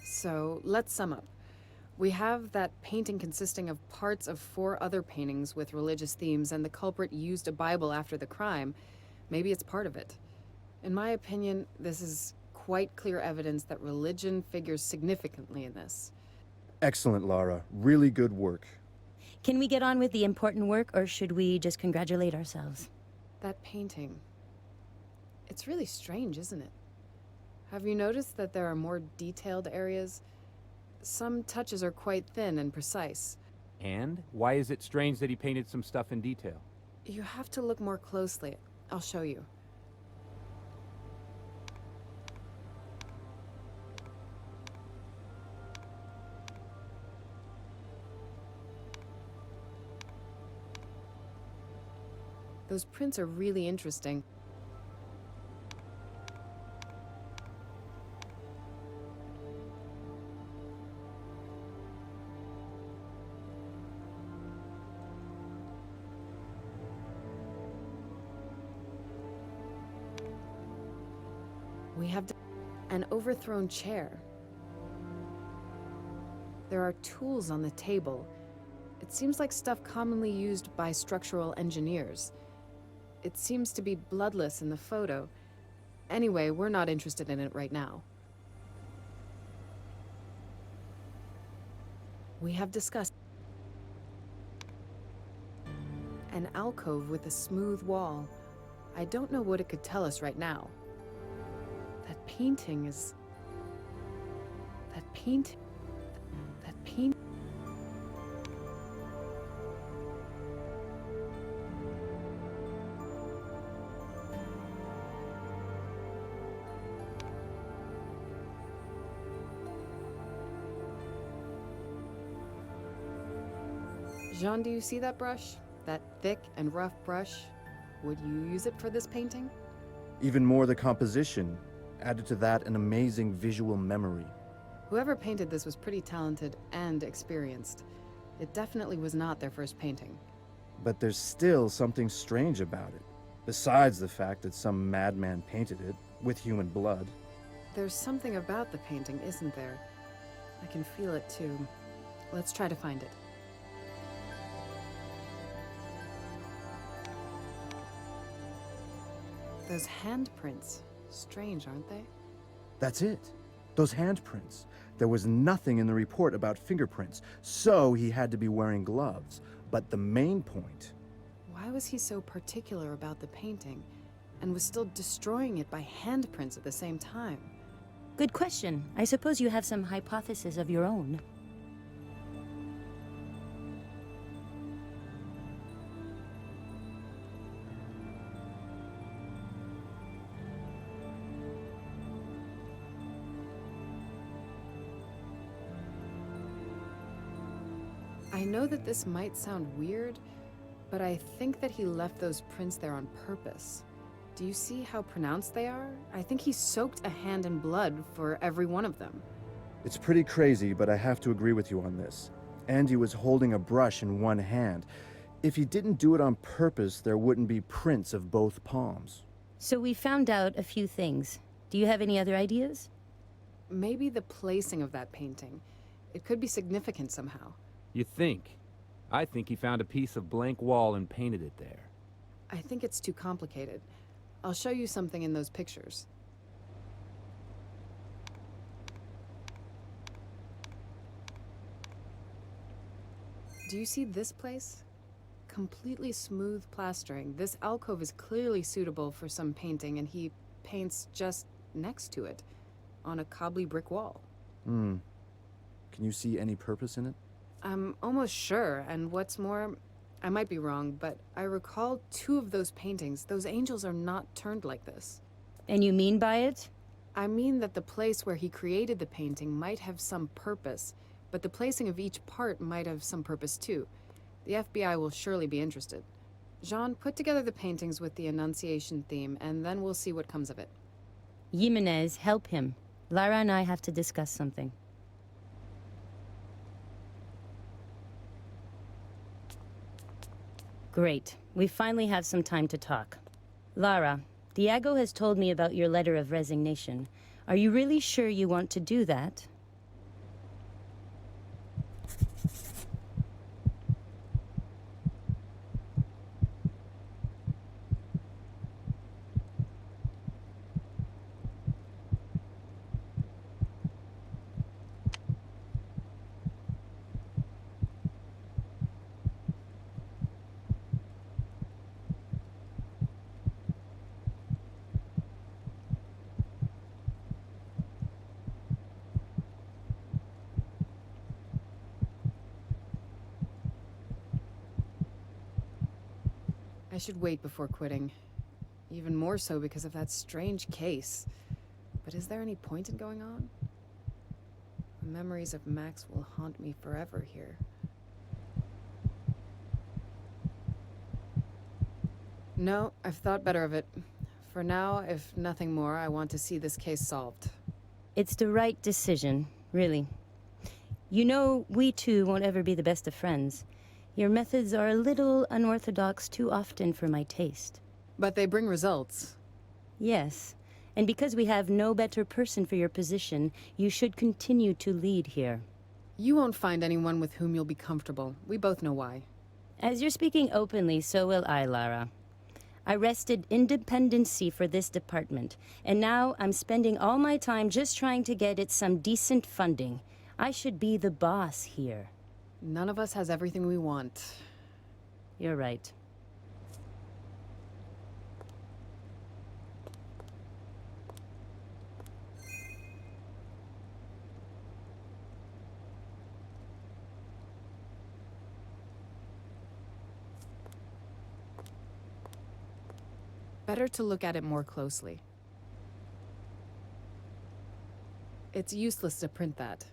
So, let's sum up. We have that painting consisting of parts of 4 other paintings with religious themes, and the culprit used a Bible after the crime. Maybe it's part of it. In my opinion, this is quite clear evidence that religion figures significantly in this. Excellent, Lara. Really good work. Can we get on with the important work, or should we just congratulate ourselves? That painting. It's really strange, isn't it? Have you noticed that there are more detailed areas? Some touches are quite thin and precise. And why is it strange that he painted some stuff in detail? You have to look more closely. I'll show you. Those prints are really interesting. We have an overthrown chair. There are tools on the table. It seems like stuff commonly used by structural engineers. It seems to be bloodless in the photo. Anyway, we're not interested in it right now. We have discussed an alcove with a smooth wall. I don't know what it could tell us right now. That painting is... That paint... Jean, do you see that brush? That thick and rough brush? Would you use it for this painting? Even more the composition. Added to that an amazing visual memory. Whoever painted this was pretty talented and experienced. It definitely was not their first painting. But there's still something strange about it. Besides the fact that some madman painted it, with human blood. There's something about the painting, isn't there? I can feel it too. Let's try to find it. Those handprints. Strange, aren't they? That's it. Those handprints. There was nothing in the report about fingerprints, so he had to be wearing gloves. But the main point... Why was he so particular about the painting, and was still destroying it by handprints at the same time? Good question. I suppose you have some hypothesis of your own. I know that this might sound weird, but I think that he left those prints there on purpose. Do you see how pronounced they are? I think he soaked a hand in blood for every one of them. It's pretty crazy, but I have to agree with you on this. Andy was holding a brush in one hand. If he didn't do it on purpose, there wouldn't be prints of both palms. So we found out a few things. Do you have any other ideas? Maybe the placing of that painting. It could be significant somehow. You think? I think he found a piece of blank wall and painted it there. I think it's too complicated. I'll show you something in those pictures. Do you see this place? Completely smooth plastering. This alcove is clearly suitable for some painting, and he paints just next to it, on a cobbly brick wall. Can you see any purpose in it? I'm almost sure, and what's more, I might be wrong, but I recall 2 of those paintings. Those angels are not turned like this. And you mean by it? I mean that the place where he created the painting might have some purpose, but the placing of each part might have some purpose too. The FBI will surely be interested. Jean, put together the paintings with the Annunciation theme, and then we'll see what comes of it. Jimenez, help him. Lara and I have to discuss something. Great. We finally have some time to talk. Lara, Diego has told me about your letter of resignation. Are you really sure you want to do that? I should wait before quitting. Even more so because of that strange case. But is there any point in going on? The memories of Max will haunt me forever here. No, I've thought better of it. For now, if nothing more, I want to see this case solved. It's the right decision, really. You know, we two won't ever be the best of friends. Your methods are a little unorthodox too often for my taste. But they bring results. Yes, and because we have no better person for your position, you should continue to lead here. You won't find anyone with whom you'll be comfortable. We both know why. As you're speaking openly, so will I, Lara. I wrested independency for this department, and now I'm spending all my time just trying to get it some decent funding. I should be the boss here. None of us has everything we want. You're right. Better to look at it more closely. It's useless to print that.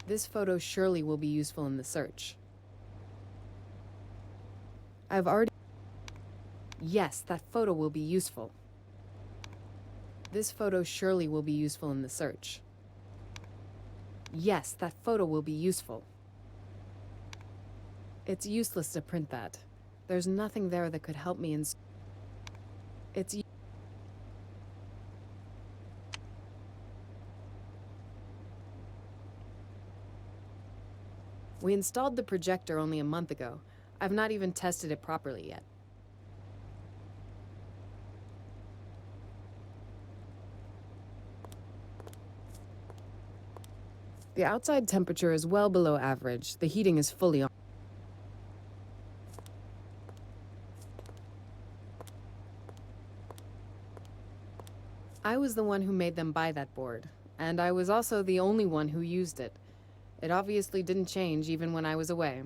This photo surely will be useful in the search. I've already... Yes, that photo will be useful. This photo surely will be useful in the search. Yes, that photo will be useful. It's useless to print that. There's nothing there that could help me in... It's... We installed the projector only a month ago. I've not even tested it properly yet. The outside temperature is well below average. The heating is fully on. I was the one who made them buy that board, and I was also the only one who used it. It obviously didn't change even when I was away.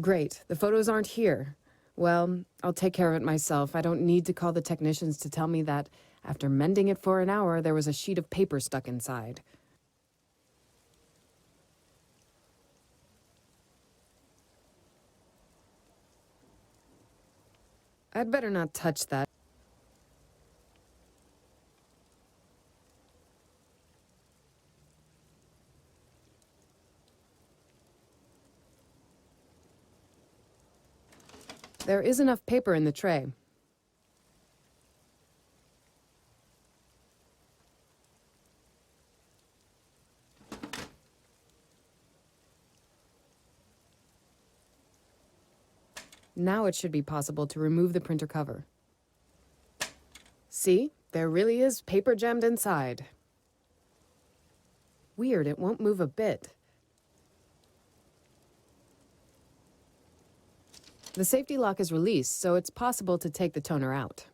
Great, the photos aren't here. Well, I'll take care of it myself. I don't need to call the technicians to tell me that, after mending it for an hour, there was a sheet of paper stuck inside. I'd better not touch that. There is enough paper in the tray. Now it should be possible to remove the printer cover. See? There really is paper jammed inside. Weird, it won't move a bit. The safety lock is released, so it's possible to take the toner out.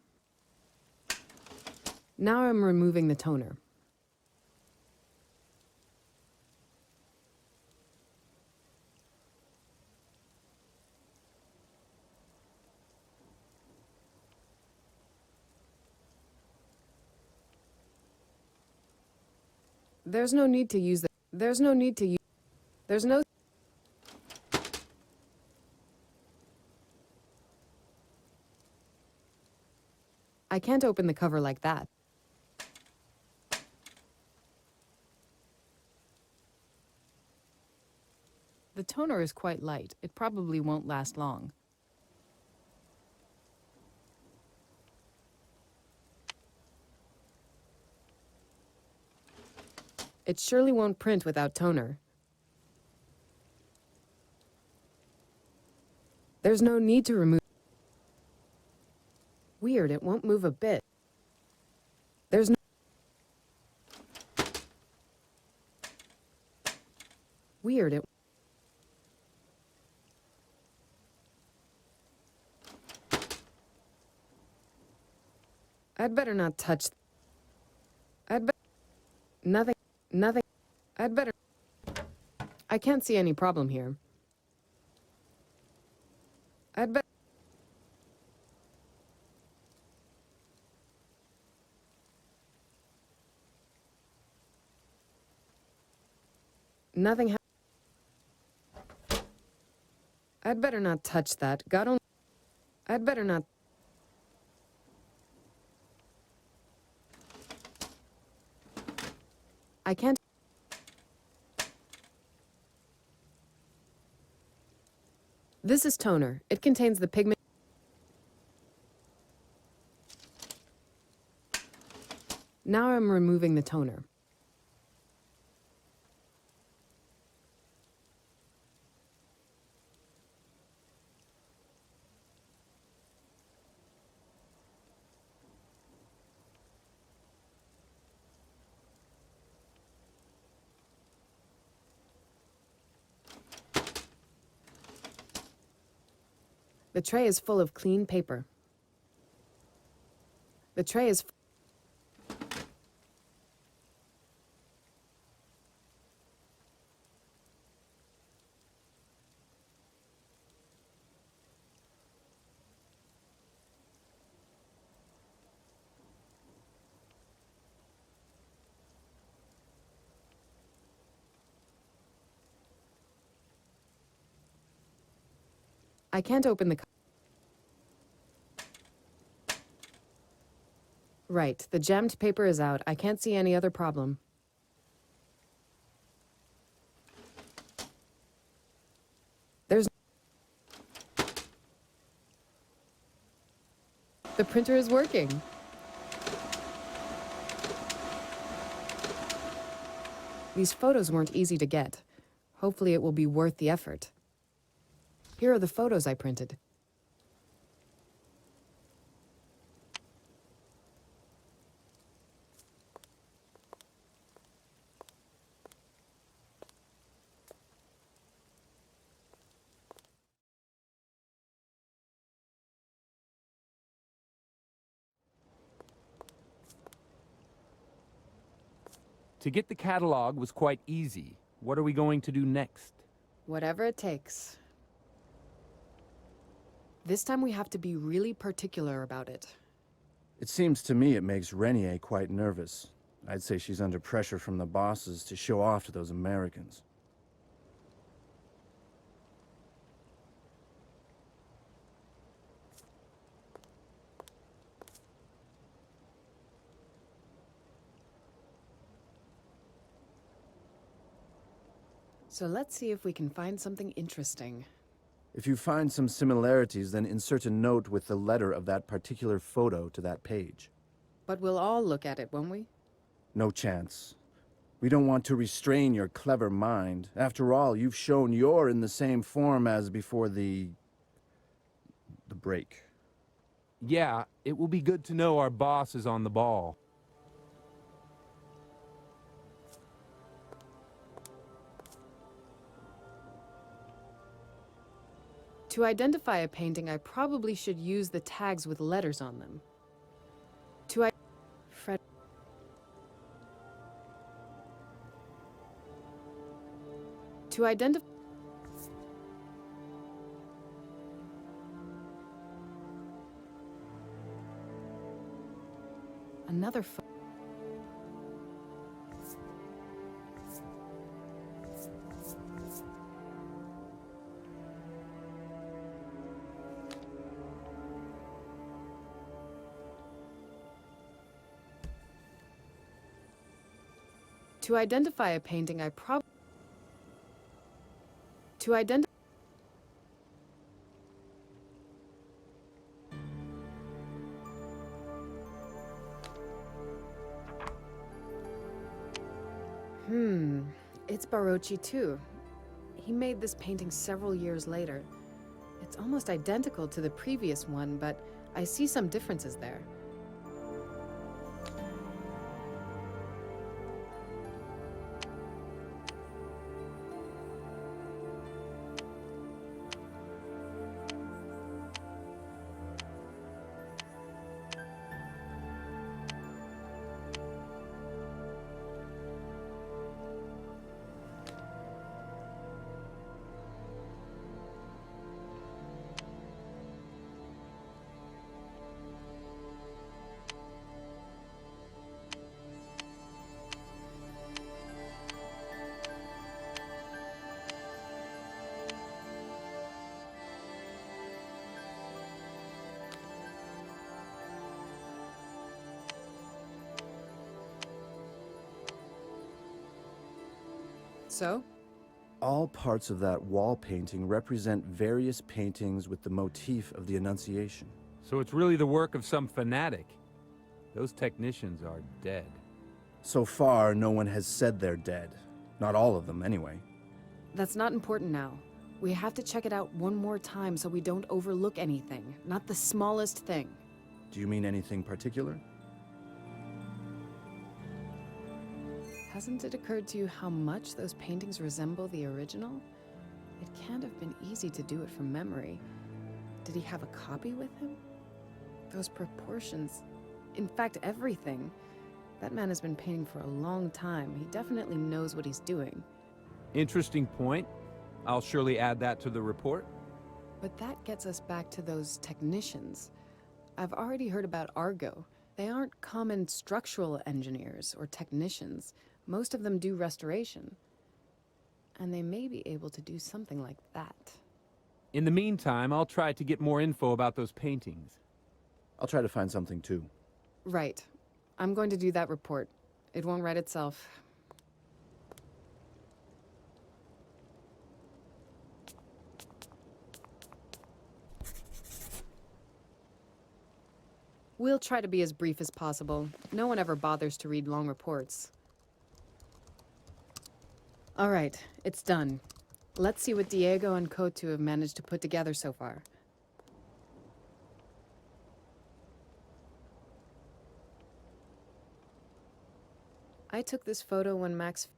Now I'm removing the toner. There's no need to use There's no need to use... There's no... I can't open the cover like that. The toner is quite light. It probably won't last long. It surely won't print without toner. There's no need to remove... Weird, it won't move a bit. There's no... Weird, it... I'd better not touch... Nothing... Nothing... I'd better... I can't see any problem here. I'd better... Nothing I'd better not touch that. God only... I'd better not... I can't... This is toner. It contains the pigment... Now I'm removing the toner. The tray is full of clean paper. The tray is... I can't open the... Right, the jammed paper is out. I can't see any other problem. There's... The printer is working. These photos weren't easy to get. Hopefully it will be worth the effort. Here are the photos I printed. To get the catalog was quite easy. What are we going to do next? Whatever it takes. This time we have to be really particular about it. It seems to me it makes Renier quite nervous. I'd say she's under pressure from the bosses to show off to those Americans. So let's see if we can find something interesting. If you find some similarities, then insert a note with the letter of that particular photo to that page. But we'll all look at it, won't we? No chance. We don't want to restrain your clever mind. After all, you've shown you're in the same form as before the... break. Yeah, it will be good to know our boss is on the ball. To identify a painting, I probably should use the tags with letters on them. Fred. To identify. Another To identify a painting, I To identify. It's Barocci too. He made this painting several years later. It's almost identical to the previous one, but I see some differences there. So? All parts of that wall painting represent various paintings with the motif of the Annunciation. So it's really the work of some fanatic. Those technicians are dead. So far, no one has said they're dead. Not all of them, anyway. That's not important now. We have to check it out one more time so we don't overlook anything. Not the smallest thing. Do you mean anything particular? Hasn't it occurred to you how much those paintings resemble the original? It can't have been easy to do it from memory. Did he have a copy with him? Those proportions, in fact, everything. That man has been painting for a long time. He definitely knows what he's doing. Interesting point. I'll surely add that to the report. But that gets us back to those technicians. I've already heard about Argo. They aren't common structural engineers or technicians. Most of them do restoration. And they may be able to do something like that. In the meantime, I'll try to get more info about those paintings. I'll try to find something too. Right. I'm going to do that report. It won't write itself. We'll try to be as brief as possible. No one ever bothers to read long reports. All right, it's done. Let's see what Diego and Kotu have managed to put together so far. I took this photo when Max...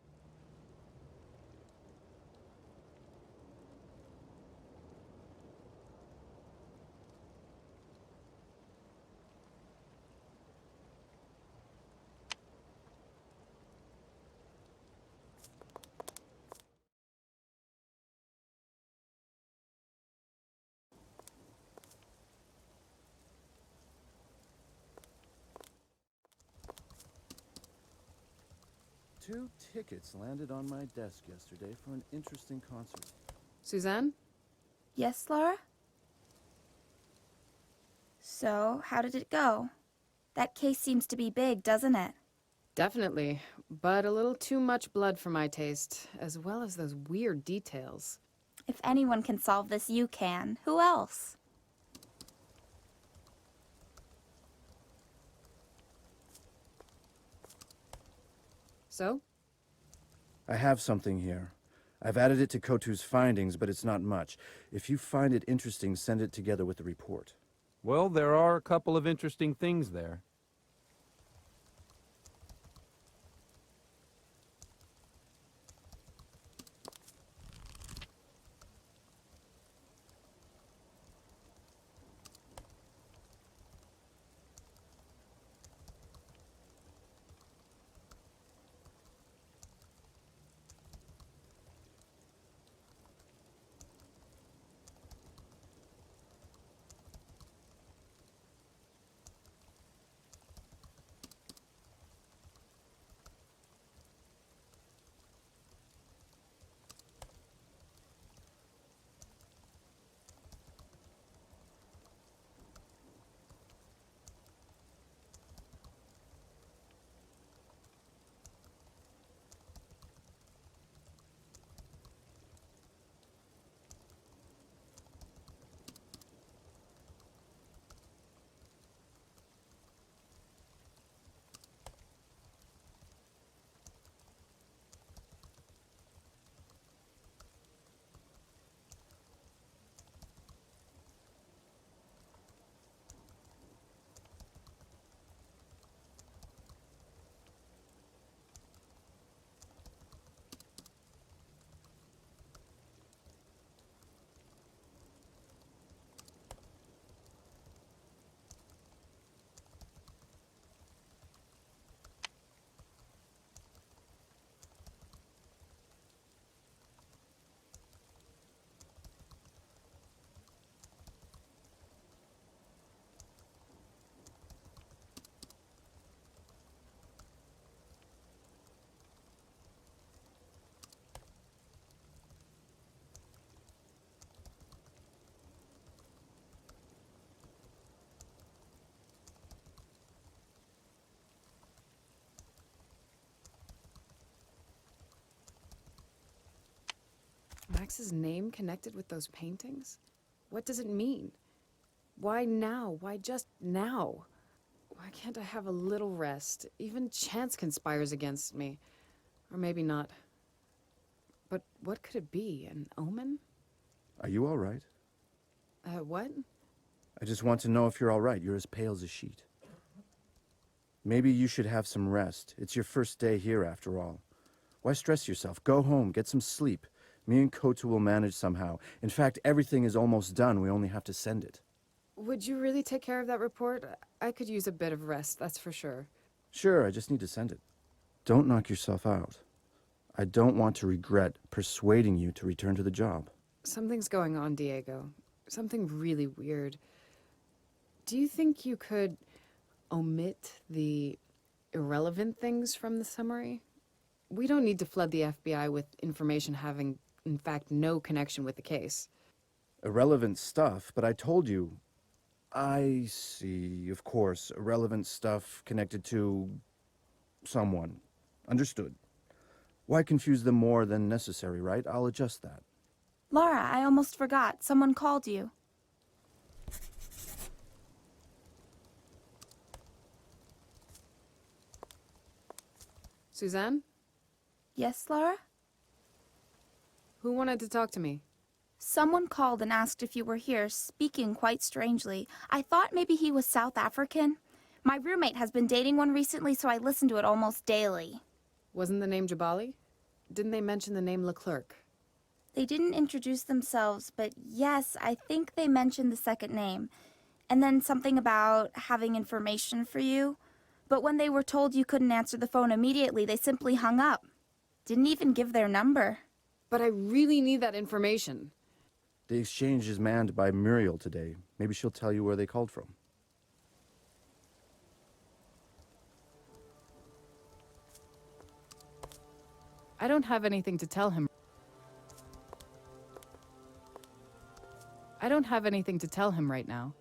Two tickets landed on my desk yesterday for an interesting concert. Suzanne? Yes, Laura? So, how did it go? That case seems to be big, doesn't it? Definitely, but a little too much blood for my taste, as well as those weird details. If anyone can solve this, you can. Who else? So? I have something here. I've added it to Kotu's findings, but it's not much. If you find it interesting, send it together with the report. Well, there are a couple of interesting things there. Max's name connected with those paintings? What does it mean? Why now? Why just now? Why can't I have a little rest? Even chance conspires against me. Or maybe not. But what could it be? An omen? Are you all right? What? I just want to know if you're all right. You're as pale as a sheet. Maybe you should have some rest. It's your first day here, after all. Why stress yourself? Go home, get some sleep. Me and Kotu will manage somehow. In fact, everything is almost done. We only have to send it. Would you really take care of that report? I could use a bit of rest, that's for sure. Sure, I just need to send it. Don't knock yourself out. I don't want to regret persuading you to return to the job. Something's going on, Diego. Something really weird. Do you think you could omit the irrelevant things from the summary? We don't need to flood the FBI with information having, in fact, no connection with the case. Irrelevant stuff, but I told you. I see, of course, irrelevant stuff connected to someone. Understood. Why confuse them more than necessary, right? I'll adjust that. Laura, I almost forgot. Someone called you. Suzanne? Yes, Laura? Who wanted to talk to me? Someone called and asked if you were here, speaking quite strangely. I thought maybe he was South African. My roommate has been dating one recently, so I listen to it almost daily. Wasn't the name Jabali? Didn't they mention the name Leclerc? They didn't introduce themselves, but yes, I think they mentioned the second name. And then something about having information for you. But when they were told you couldn't answer the phone immediately, they simply hung up. Didn't even give their number. But I really need that information. The exchange is manned by Muriel today. Maybe she'll tell you where they called from. I don't have anything to tell him. I don't have anything to tell him right now.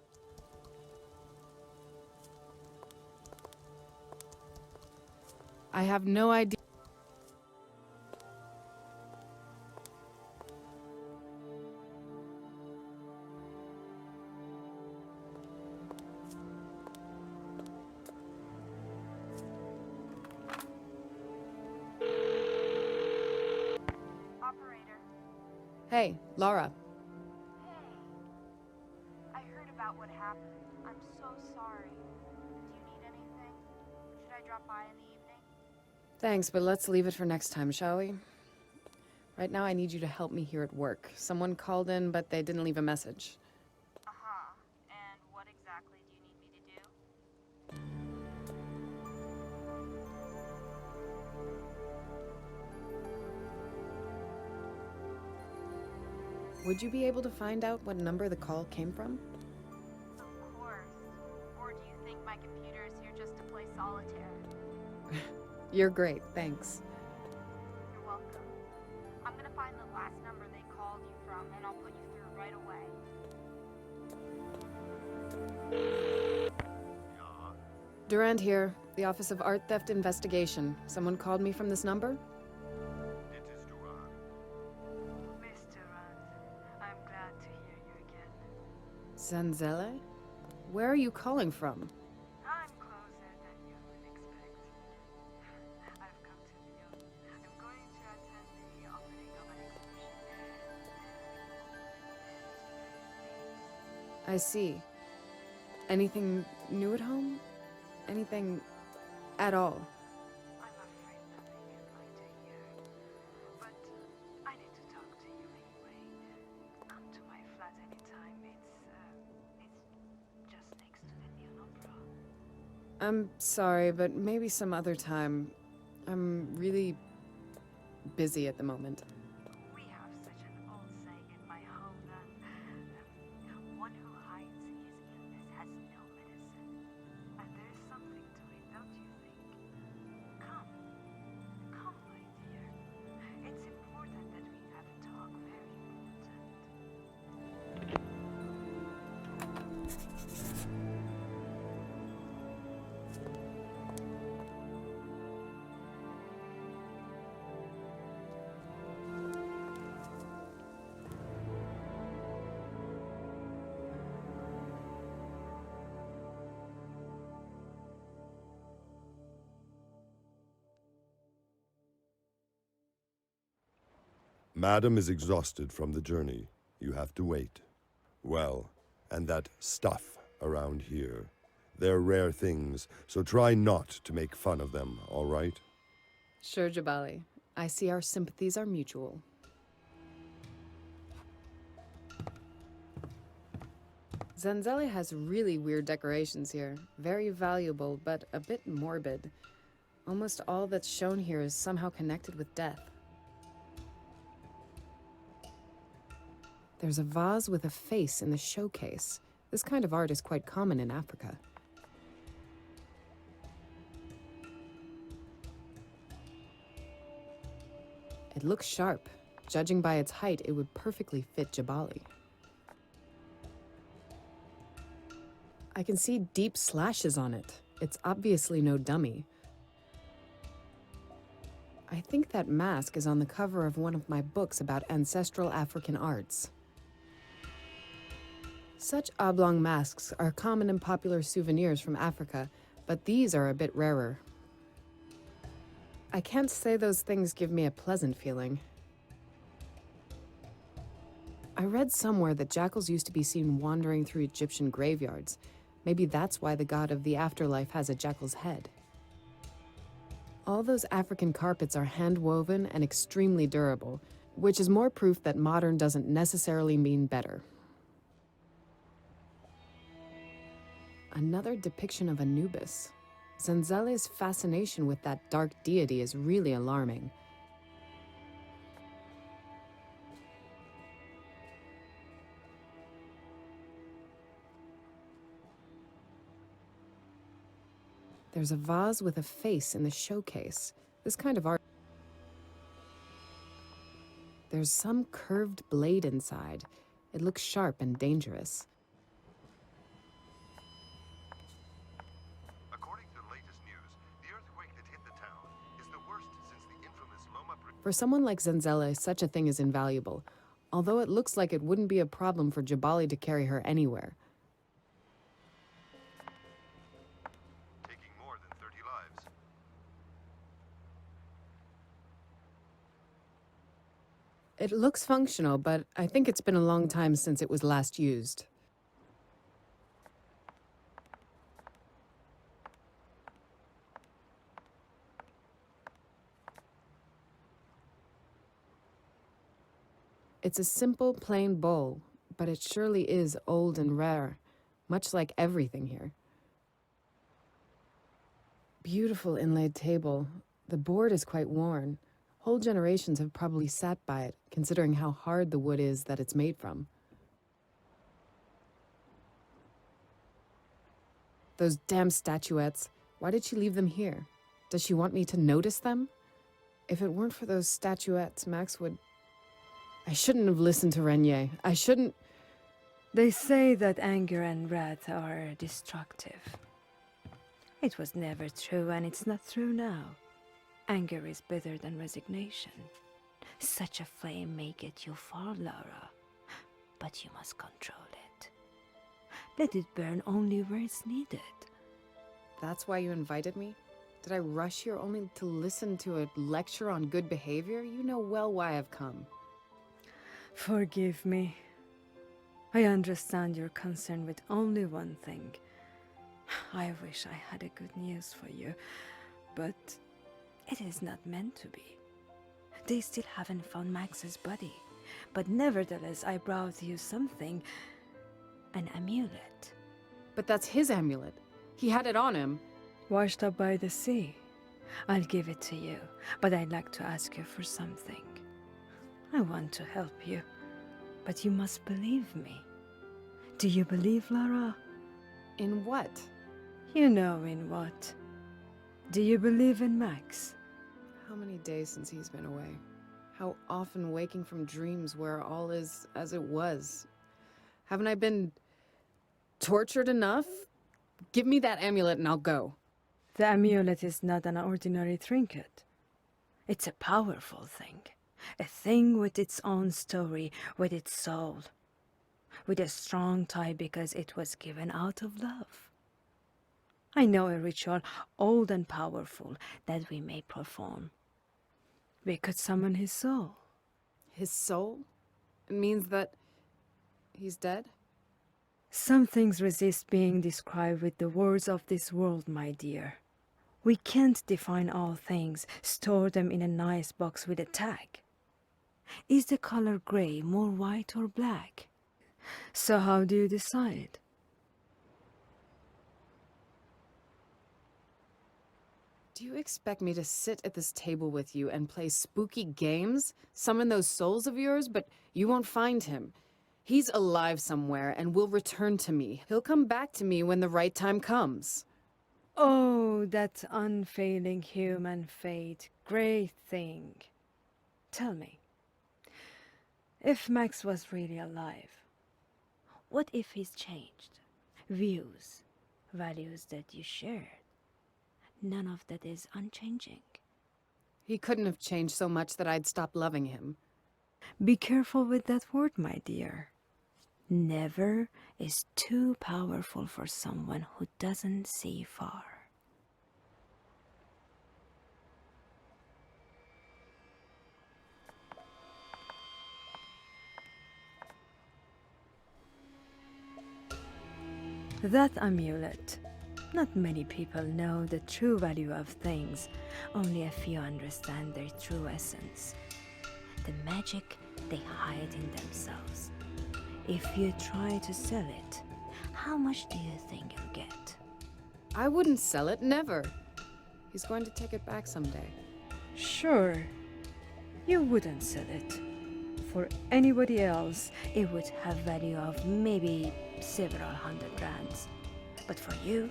I have no idea. Operator, Hey, Laura. I heard about what happened. I'm so sorry. Do you need anything? Should I drop by in the evening? Thanks, but let's leave it for next time, shall we? Right now I need you to help me here at work. Someone called in, but they didn't leave a message. Uh-huh. And what exactly do you need me to do? Would you be able to find out what number the call came from? Of course. Or do you think my computer is here just to play solitaire? You're great, thanks. You're welcome. I'm gonna find the last number they called you from, and I'll put you through right away. Durand here, the Office of Art Theft Investigation. Someone called me from this number? Miss Durand, I'm glad to hear you again. Zanzele? Where are you calling from? I'm closer than you would expect. I've come to Lyon. I'm going to attend the opening of an exhibition. I see. Anything new at home? Anything at all? I'm afraid nothing you'd like to hear. But I need to talk to you anyway. Come to my flat anytime. It's just next to the Lyon Opera. I'm sorry, but maybe some other time. I'm really busy at the moment. We have such an old saying in my homeland. One who hides his illness has no medicine. And there's something to it, don't you think? Come. Come, my dear. It's important that we have a talk, very important. Madam is exhausted from the journey. You have to wait. Well, and that stuff around here. They're rare things, so try not to make fun of them, all right? Sure, Jabali. I see our sympathies are mutual. Zanzele has really weird decorations here. Very valuable, but a bit morbid. Almost all that's shown here is somehow connected with death. There's a vase with a face in the showcase. This kind of art is quite common in Africa. It looks sharp. Judging by its height, it would perfectly fit Jabali. I can see deep slashes on it. It's obviously no dummy. I think that mask is on the cover of one of my books about ancestral African arts. Such oblong masks are common and popular souvenirs from Africa, but these are a bit rarer. I can't say those things give me a pleasant feeling. I read somewhere that jackals used to be seen wandering through Egyptian graveyards. Maybe that's why the god of the afterlife has a jackal's head. All those African carpets are hand-woven and extremely durable, which is more proof that modern doesn't necessarily mean better. Another depiction of Anubis. Zanzele's fascination with that dark deity is really alarming. There's a vase with a face in the showcase. This kind of art. There's some curved blade inside. It looks sharp and dangerous. For someone like Zanzele, such a thing is invaluable, although it looks like it wouldn't be a problem for Jabali to carry her anywhere. Taking more than 30 lives. It looks functional, but I think it's been a long time since it was last used. It's a simple, plain bowl, but it surely is old and rare, much like everything here. Beautiful inlaid table. The board is quite worn. Whole generations have probably sat by it, considering how hard the wood is that it's made from. Those damn statuettes. Why did she leave them here? Does she want me to notice them? If it weren't for those statuettes, Max would... I shouldn't have listened to Renier. I shouldn't... They say that anger and wrath are destructive. It was never true, and it's not true now. Anger is better than resignation. Such a flame may get you far, Laura, but you must control it. Let it burn only where it's needed. That's why you invited me? Did I rush here only to listen to a lecture on good behavior? You know well why I've come. Forgive me. I understand your concern with only one thing. I wish I had a good news for you, but it is not meant to be. They still haven't found Max's body, but nevertheless I brought you something. An amulet. But that's his amulet. He had it on him. Washed up by the sea. I'll give it to you, but I'd like to ask you for something. I want to help you, but you must believe me. Do you believe, Lara? In what? You know in what. Do you believe in Max? How many days since he's been away? How often waking from dreams where all is as it was? Haven't I been tortured enough? Give me that amulet and I'll go. The amulet is not an ordinary trinket. It's a powerful thing. A thing with its own story, with its soul. With a strong tie because it was given out of love. I know a ritual old and powerful that we may perform. We could summon his soul. His soul? It means that he's dead? Some things resist being described with the words of this world, my dear. We can't define all things, store them in a nice box with a tag. Is the color gray more white or black? So how do you decide? Do you expect me to sit at this table with you and play spooky games? Summon those souls of yours, but you won't find him. He's alive somewhere and will return to me. He'll come back to me when the right time comes. Oh, that unfailing human fate. Great thing. Tell me, if Max was really alive, what if he's changed? Views, values that you shared. None of that is unchanging. He couldn't have changed so much that I'd stop loving him. Be careful with that word, my dear. Never is too powerful for someone who doesn't see far. That amulet. Not many people know the true value of things. Only a few understand their true essence. The magic they hide in themselves. If you try to sell it, how much do you think you'll get? I wouldn't sell it, never. He's going to take it back someday. Sure, you wouldn't sell it. For anybody else, it would have value of maybe several hundred rands. But for you,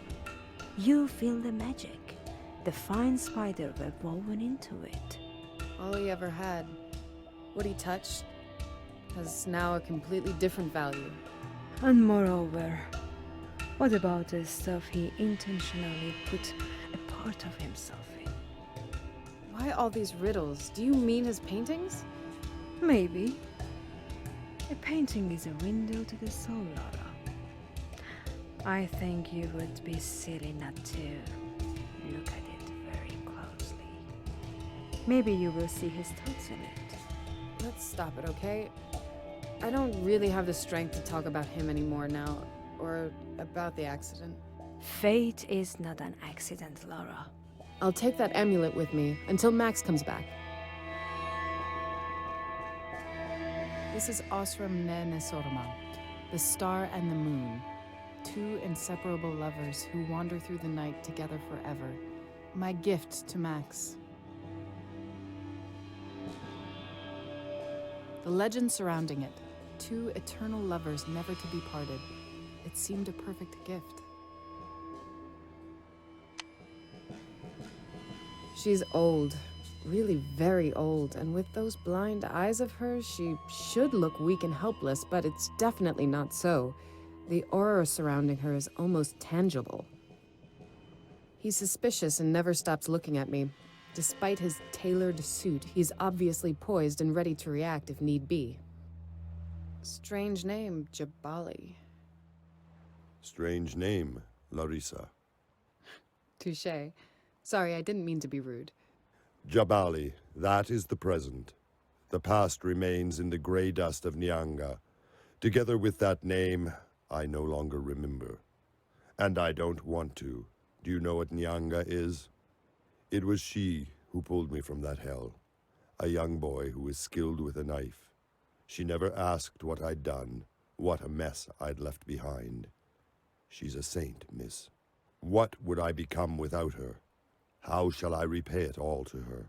you feel the magic, the fine spider web woven into it. All he ever had, what he touched, has now a completely different value. And moreover, what about the stuff he intentionally put a part of himself in? Why all these riddles? Do you mean his paintings? Maybe. A painting is a window to the soul, Laura. I think you would be silly not to look at it very closely. Maybe you will see his thoughts in it. let's stop it, okay? I don't really have the strength to talk about him anymore now, or about the accident. Fate is not an accident, Laura. I'll take that amulet with me until Max comes back. This is Osram Ne Nesorma, the star and the moon, two inseparable lovers who wander through the night together forever. My gift to Max. The legend surrounding it, two eternal lovers never to be parted. It seemed a perfect gift. She's old, really very old, and with those blind eyes of hers, she should look weak and helpless, but it's definitely not so. The aura surrounding her is almost tangible. He's suspicious and never stops looking at me. Despite his tailored suit, he's obviously poised and ready to react if need be. Strange name, Jabali. Strange name, Larissa. Touché. Sorry, I didn't mean to be rude. Jabali, that is the present. The past remains in the gray dust of Nyanga. Together with that name, I no longer remember. And I don't want to. Do you know what Nyanga is? It was she who pulled me from that hell. A young boy who was skilled with a knife. She never asked what I'd done, what a mess I'd left behind. She's a saint, miss. What would I become without her? How shall I repay it all to her?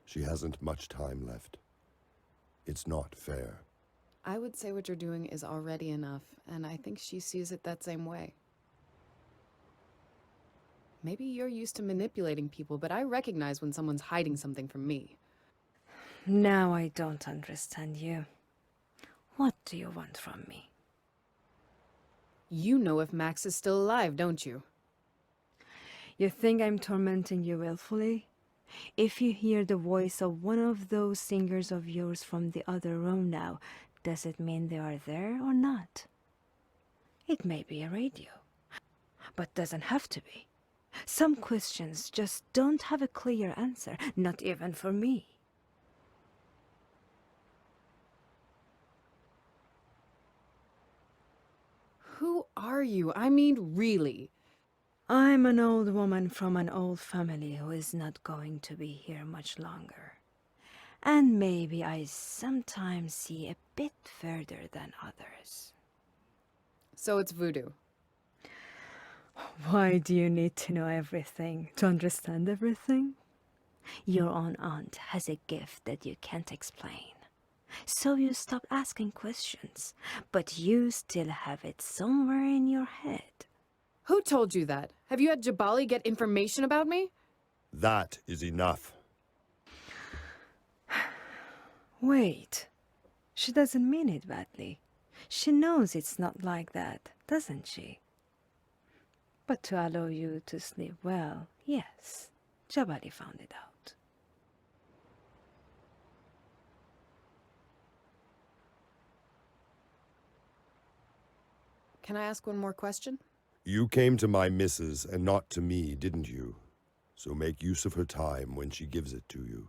She hasn't much time left. It's not fair. I would say what you're doing is already enough, and I think she sees it that same way. Maybe you're used to manipulating people, but I recognize when someone's hiding something from me. Now I don't understand you. What do you want from me? You know if Max is still alive, don't you? You think I'm tormenting you willfully? If you hear the voice of one of those singers of yours from the other room now, does it mean they are there or not? It may be a radio, but doesn't have to be. Some questions just don't have a clear answer, not even for me. Who are you? I mean, really? I'm an old woman from an old family who is not going to be here much longer. And maybe I sometimes see a bit further than others. So it's voodoo. Why do you need to know everything? To understand everything? Your own aunt has a gift that you can't explain. So you stop asking questions, but you still have it somewhere in your head. Who told you that? Have you had Jabali get information about me? That is enough. Wait. She doesn't mean it badly. She knows it's not like that, doesn't she? But to allow you to sleep well, yes, Jabali found it out. Can I ask one more question? You came to my missus and not to me, didn't you? So make use of her time when she gives it to you.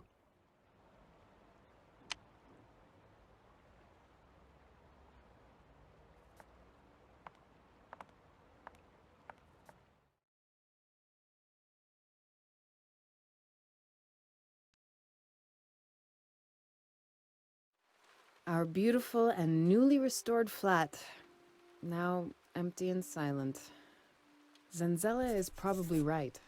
Our beautiful and newly restored flat. Now empty and silent. Zanzella is probably right.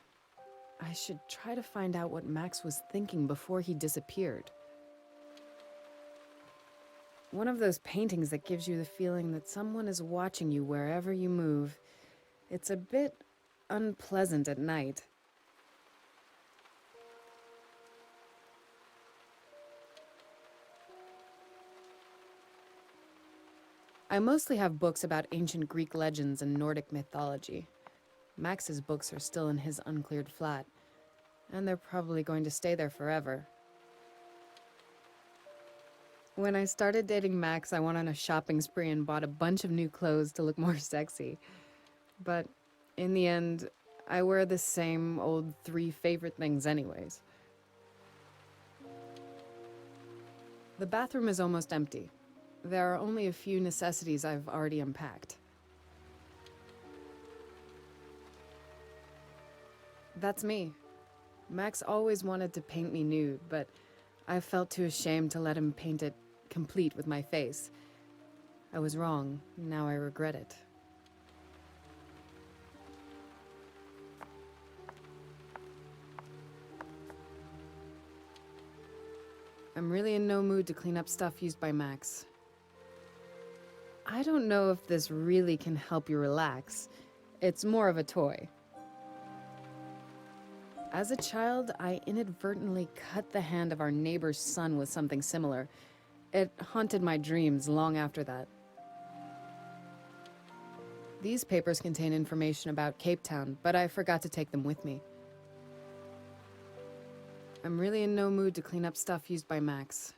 I should try to find out what Max was thinking before he disappeared. One of those paintings that gives you the feeling that someone is watching you wherever you move. It's a bit unpleasant at night. I mostly have books about ancient Greek legends and Nordic mythology. Max's books are still in his uncleared flat, and they're probably going to stay there forever. When I started dating Max, I went on a shopping spree and bought a bunch of new clothes to look more sexy. But in the end, I wear the same old 3 favorite things anyways. The bathroom is almost empty. There are only a few necessities I've already unpacked. That's me. Max always wanted to paint me nude, but I felt too ashamed to let him paint it complete with my face. I was wrong. Now I regret it. I'm really in no mood to clean up stuff used by Max. I don't know if this really can help you relax. It's more of a toy. As a child, I inadvertently cut the hand of our neighbor's son with something similar. It haunted my dreams long after that. These papers contain information about Cape Town, but I forgot to take them with me. I'm really in no mood to clean up stuff used by Max.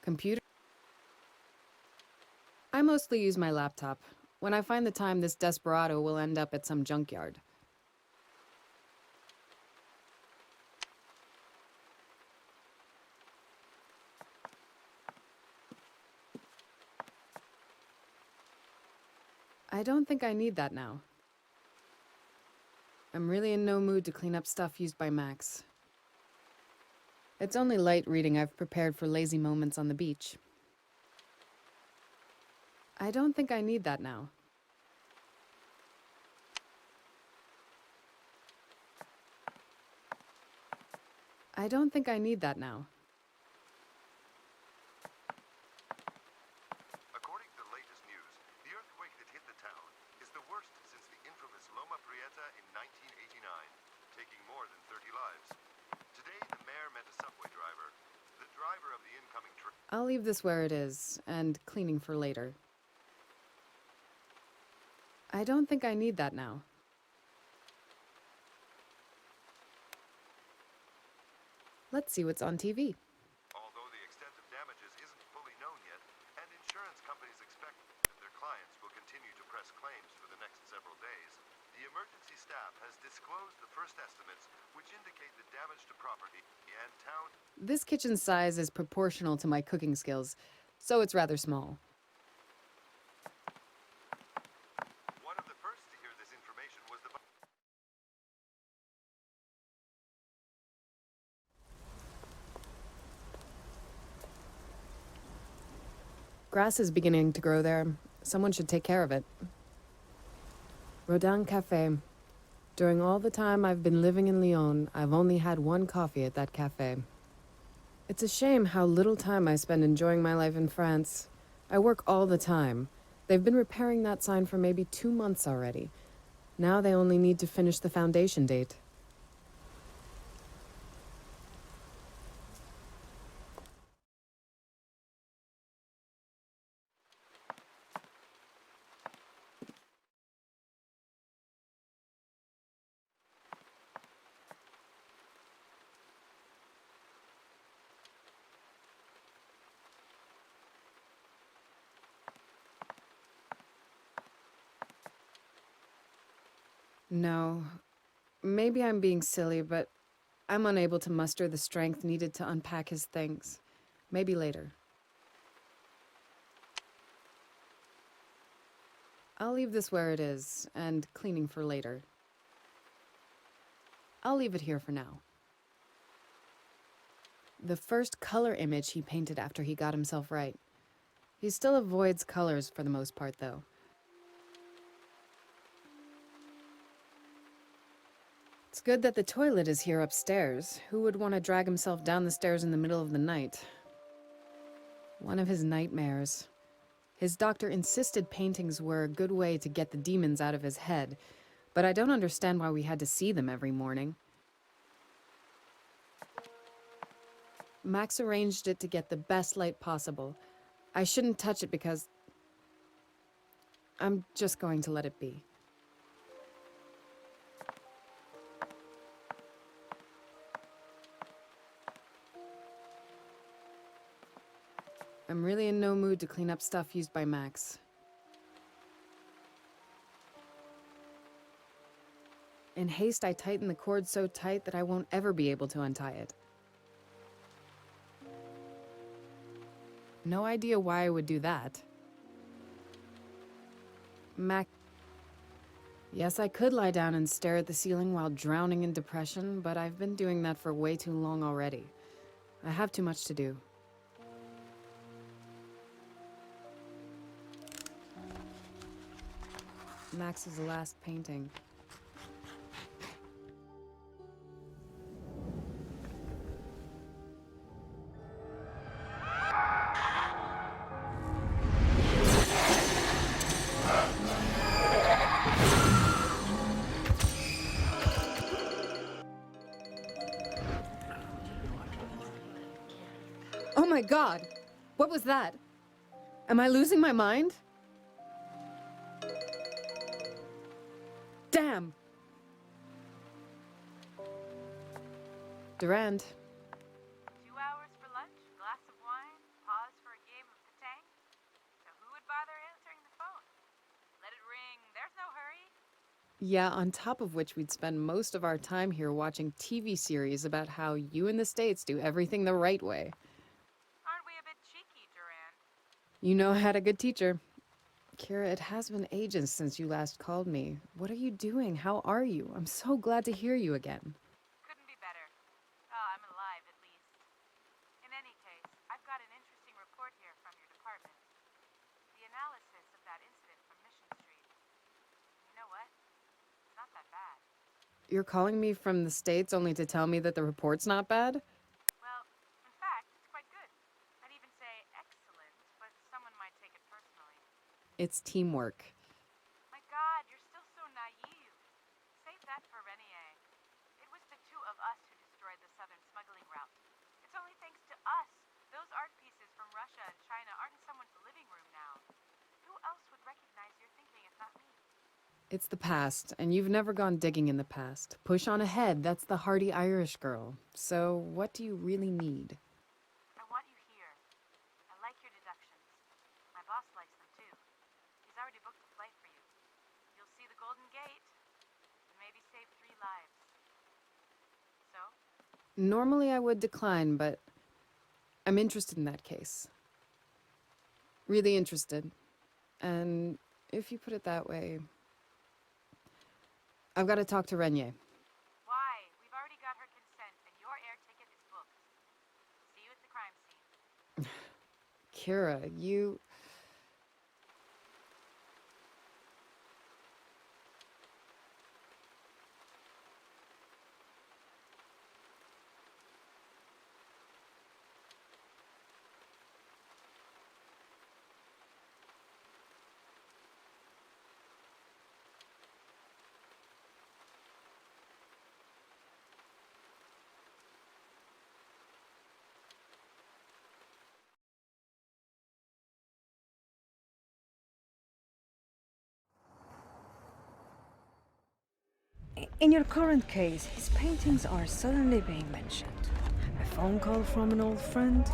Computer? I mostly use my laptop. When I find the time, this desperado will end up at some junkyard. I don't think I need that now. I'm really in no mood to clean up stuff used by Max. It's only light reading I've prepared for lazy moments on the beach. I don't think I need that now. I don't think I need that now. According to the latest news, the earthquake that hit the town is the worst since the infamous Loma Prieta in 1989, taking more than 30 lives. Today, the mayor met a subway driver. The driver of the incoming train... I'll leave this where it is, and cleaning for later. I don't think I need that now. Let's see what's on TV. Although the extent of damages isn't fully known yet, and insurance companies expect that their clients will continue to press claims for the next several days, the emergency staff has disclosed the first estimates, which indicate the damage to property and town... This kitchen size is proportional to my cooking skills, so it's rather small. One of the first to hear this information was the... Grass is beginning to grow there. Someone should take care of it. Rodin Cafe. During all the time I've been living in Lyon, I've only had one coffee at that cafe. It's a shame how little time I spend enjoying my life in France. I work all the time. They've been repairing that sign for maybe 2 months already. Now they only need to finish the foundation date. No. Maybe I'm being silly, but I'm unable to muster the strength needed to unpack his things. Maybe later. I'll leave this where it is, and cleaning for later. I'll leave it here for now. The first color image he painted after he got himself right. He still avoids colors for the most part, though. It's good that the toilet is here upstairs. Who would want to drag himself down the stairs in the middle of the night? One of his nightmares. His doctor insisted paintings were a good way to get the demons out of his head, but I don't understand why we had to see them every morning. Max arranged it to get the best light possible. I shouldn't touch it because... I'm just going to let it be. I'm really in no mood to clean up stuff used by Max. In haste, I tighten the cord so tight that I won't ever be able to untie it. No idea why I would do that. Mac... Yes, I could lie down and stare at the ceiling while drowning in depression, but I've been doing that for way too long already. I have too much to do. Max's last painting. Oh my God! What was that? Am I losing my mind? Damn! Durand. 2 hours for lunch, glass of wine, pause for a game of Patang. So who would bother answering the phone? Let it ring, there's no hurry. Yeah, on top of which we'd spend most of our time here watching TV series about how you in the States do everything the right way. Aren't we a bit cheeky, Durand? You know I had a good teacher. Kira, it has been ages since you last called me. What are you doing? How are you? I'm so glad to hear you again. Couldn't be better. Oh, I'm alive, at least. In any case, I've got an interesting report here from your department. The analysis of that incident from Mission Street. You know what? It's not that bad. You're calling me from the States only to tell me that the report's not bad? Well, in fact, it's quite good. I'd even say excellent, but someone might take it personally. It's teamwork. My God, you're still so naive. Save that for Renier. It was the two of us who destroyed the southern smuggling route. It's only thanks to us. Those art pieces from Russia and China aren't in someone's living room now. Who else would recognize your thinking if not me? It's the past, and you've never gone digging in the past. Push on ahead, that's the hardy Irish girl. So, what do you really need? I want you here. I like your deductions. My boss likes them too. He's already booked a flight for you. You'll see the Golden Gate, and maybe save 3 lives. So? Normally I would decline, but I'm interested in that case. Really interested. And if you put it that way, I've got to talk to Renier. Why? We've already got her consent, and your air ticket is booked. See you at the crime scene. Kira, you... In your current case, his paintings are suddenly being mentioned. A phone call from an old friend?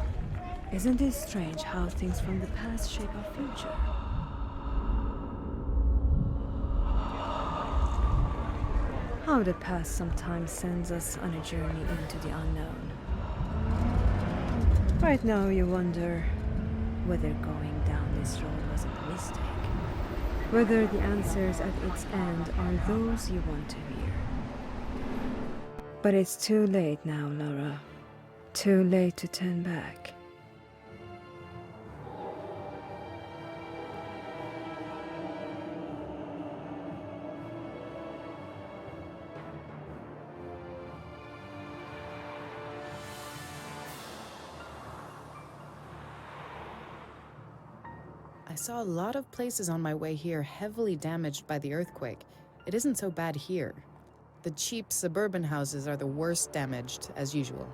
Isn't it strange how things from the past shape our future? How the past sometimes sends us on a journey into the unknown. Right now you wonder whether going down this road was a mistake. Whether the answers at its end are those you want to hear. But it's too late now, Laura. Too late to turn back. I saw a lot of places on my way here heavily damaged by the earthquake. It isn't so bad here. The cheap suburban houses are the worst damaged, as usual.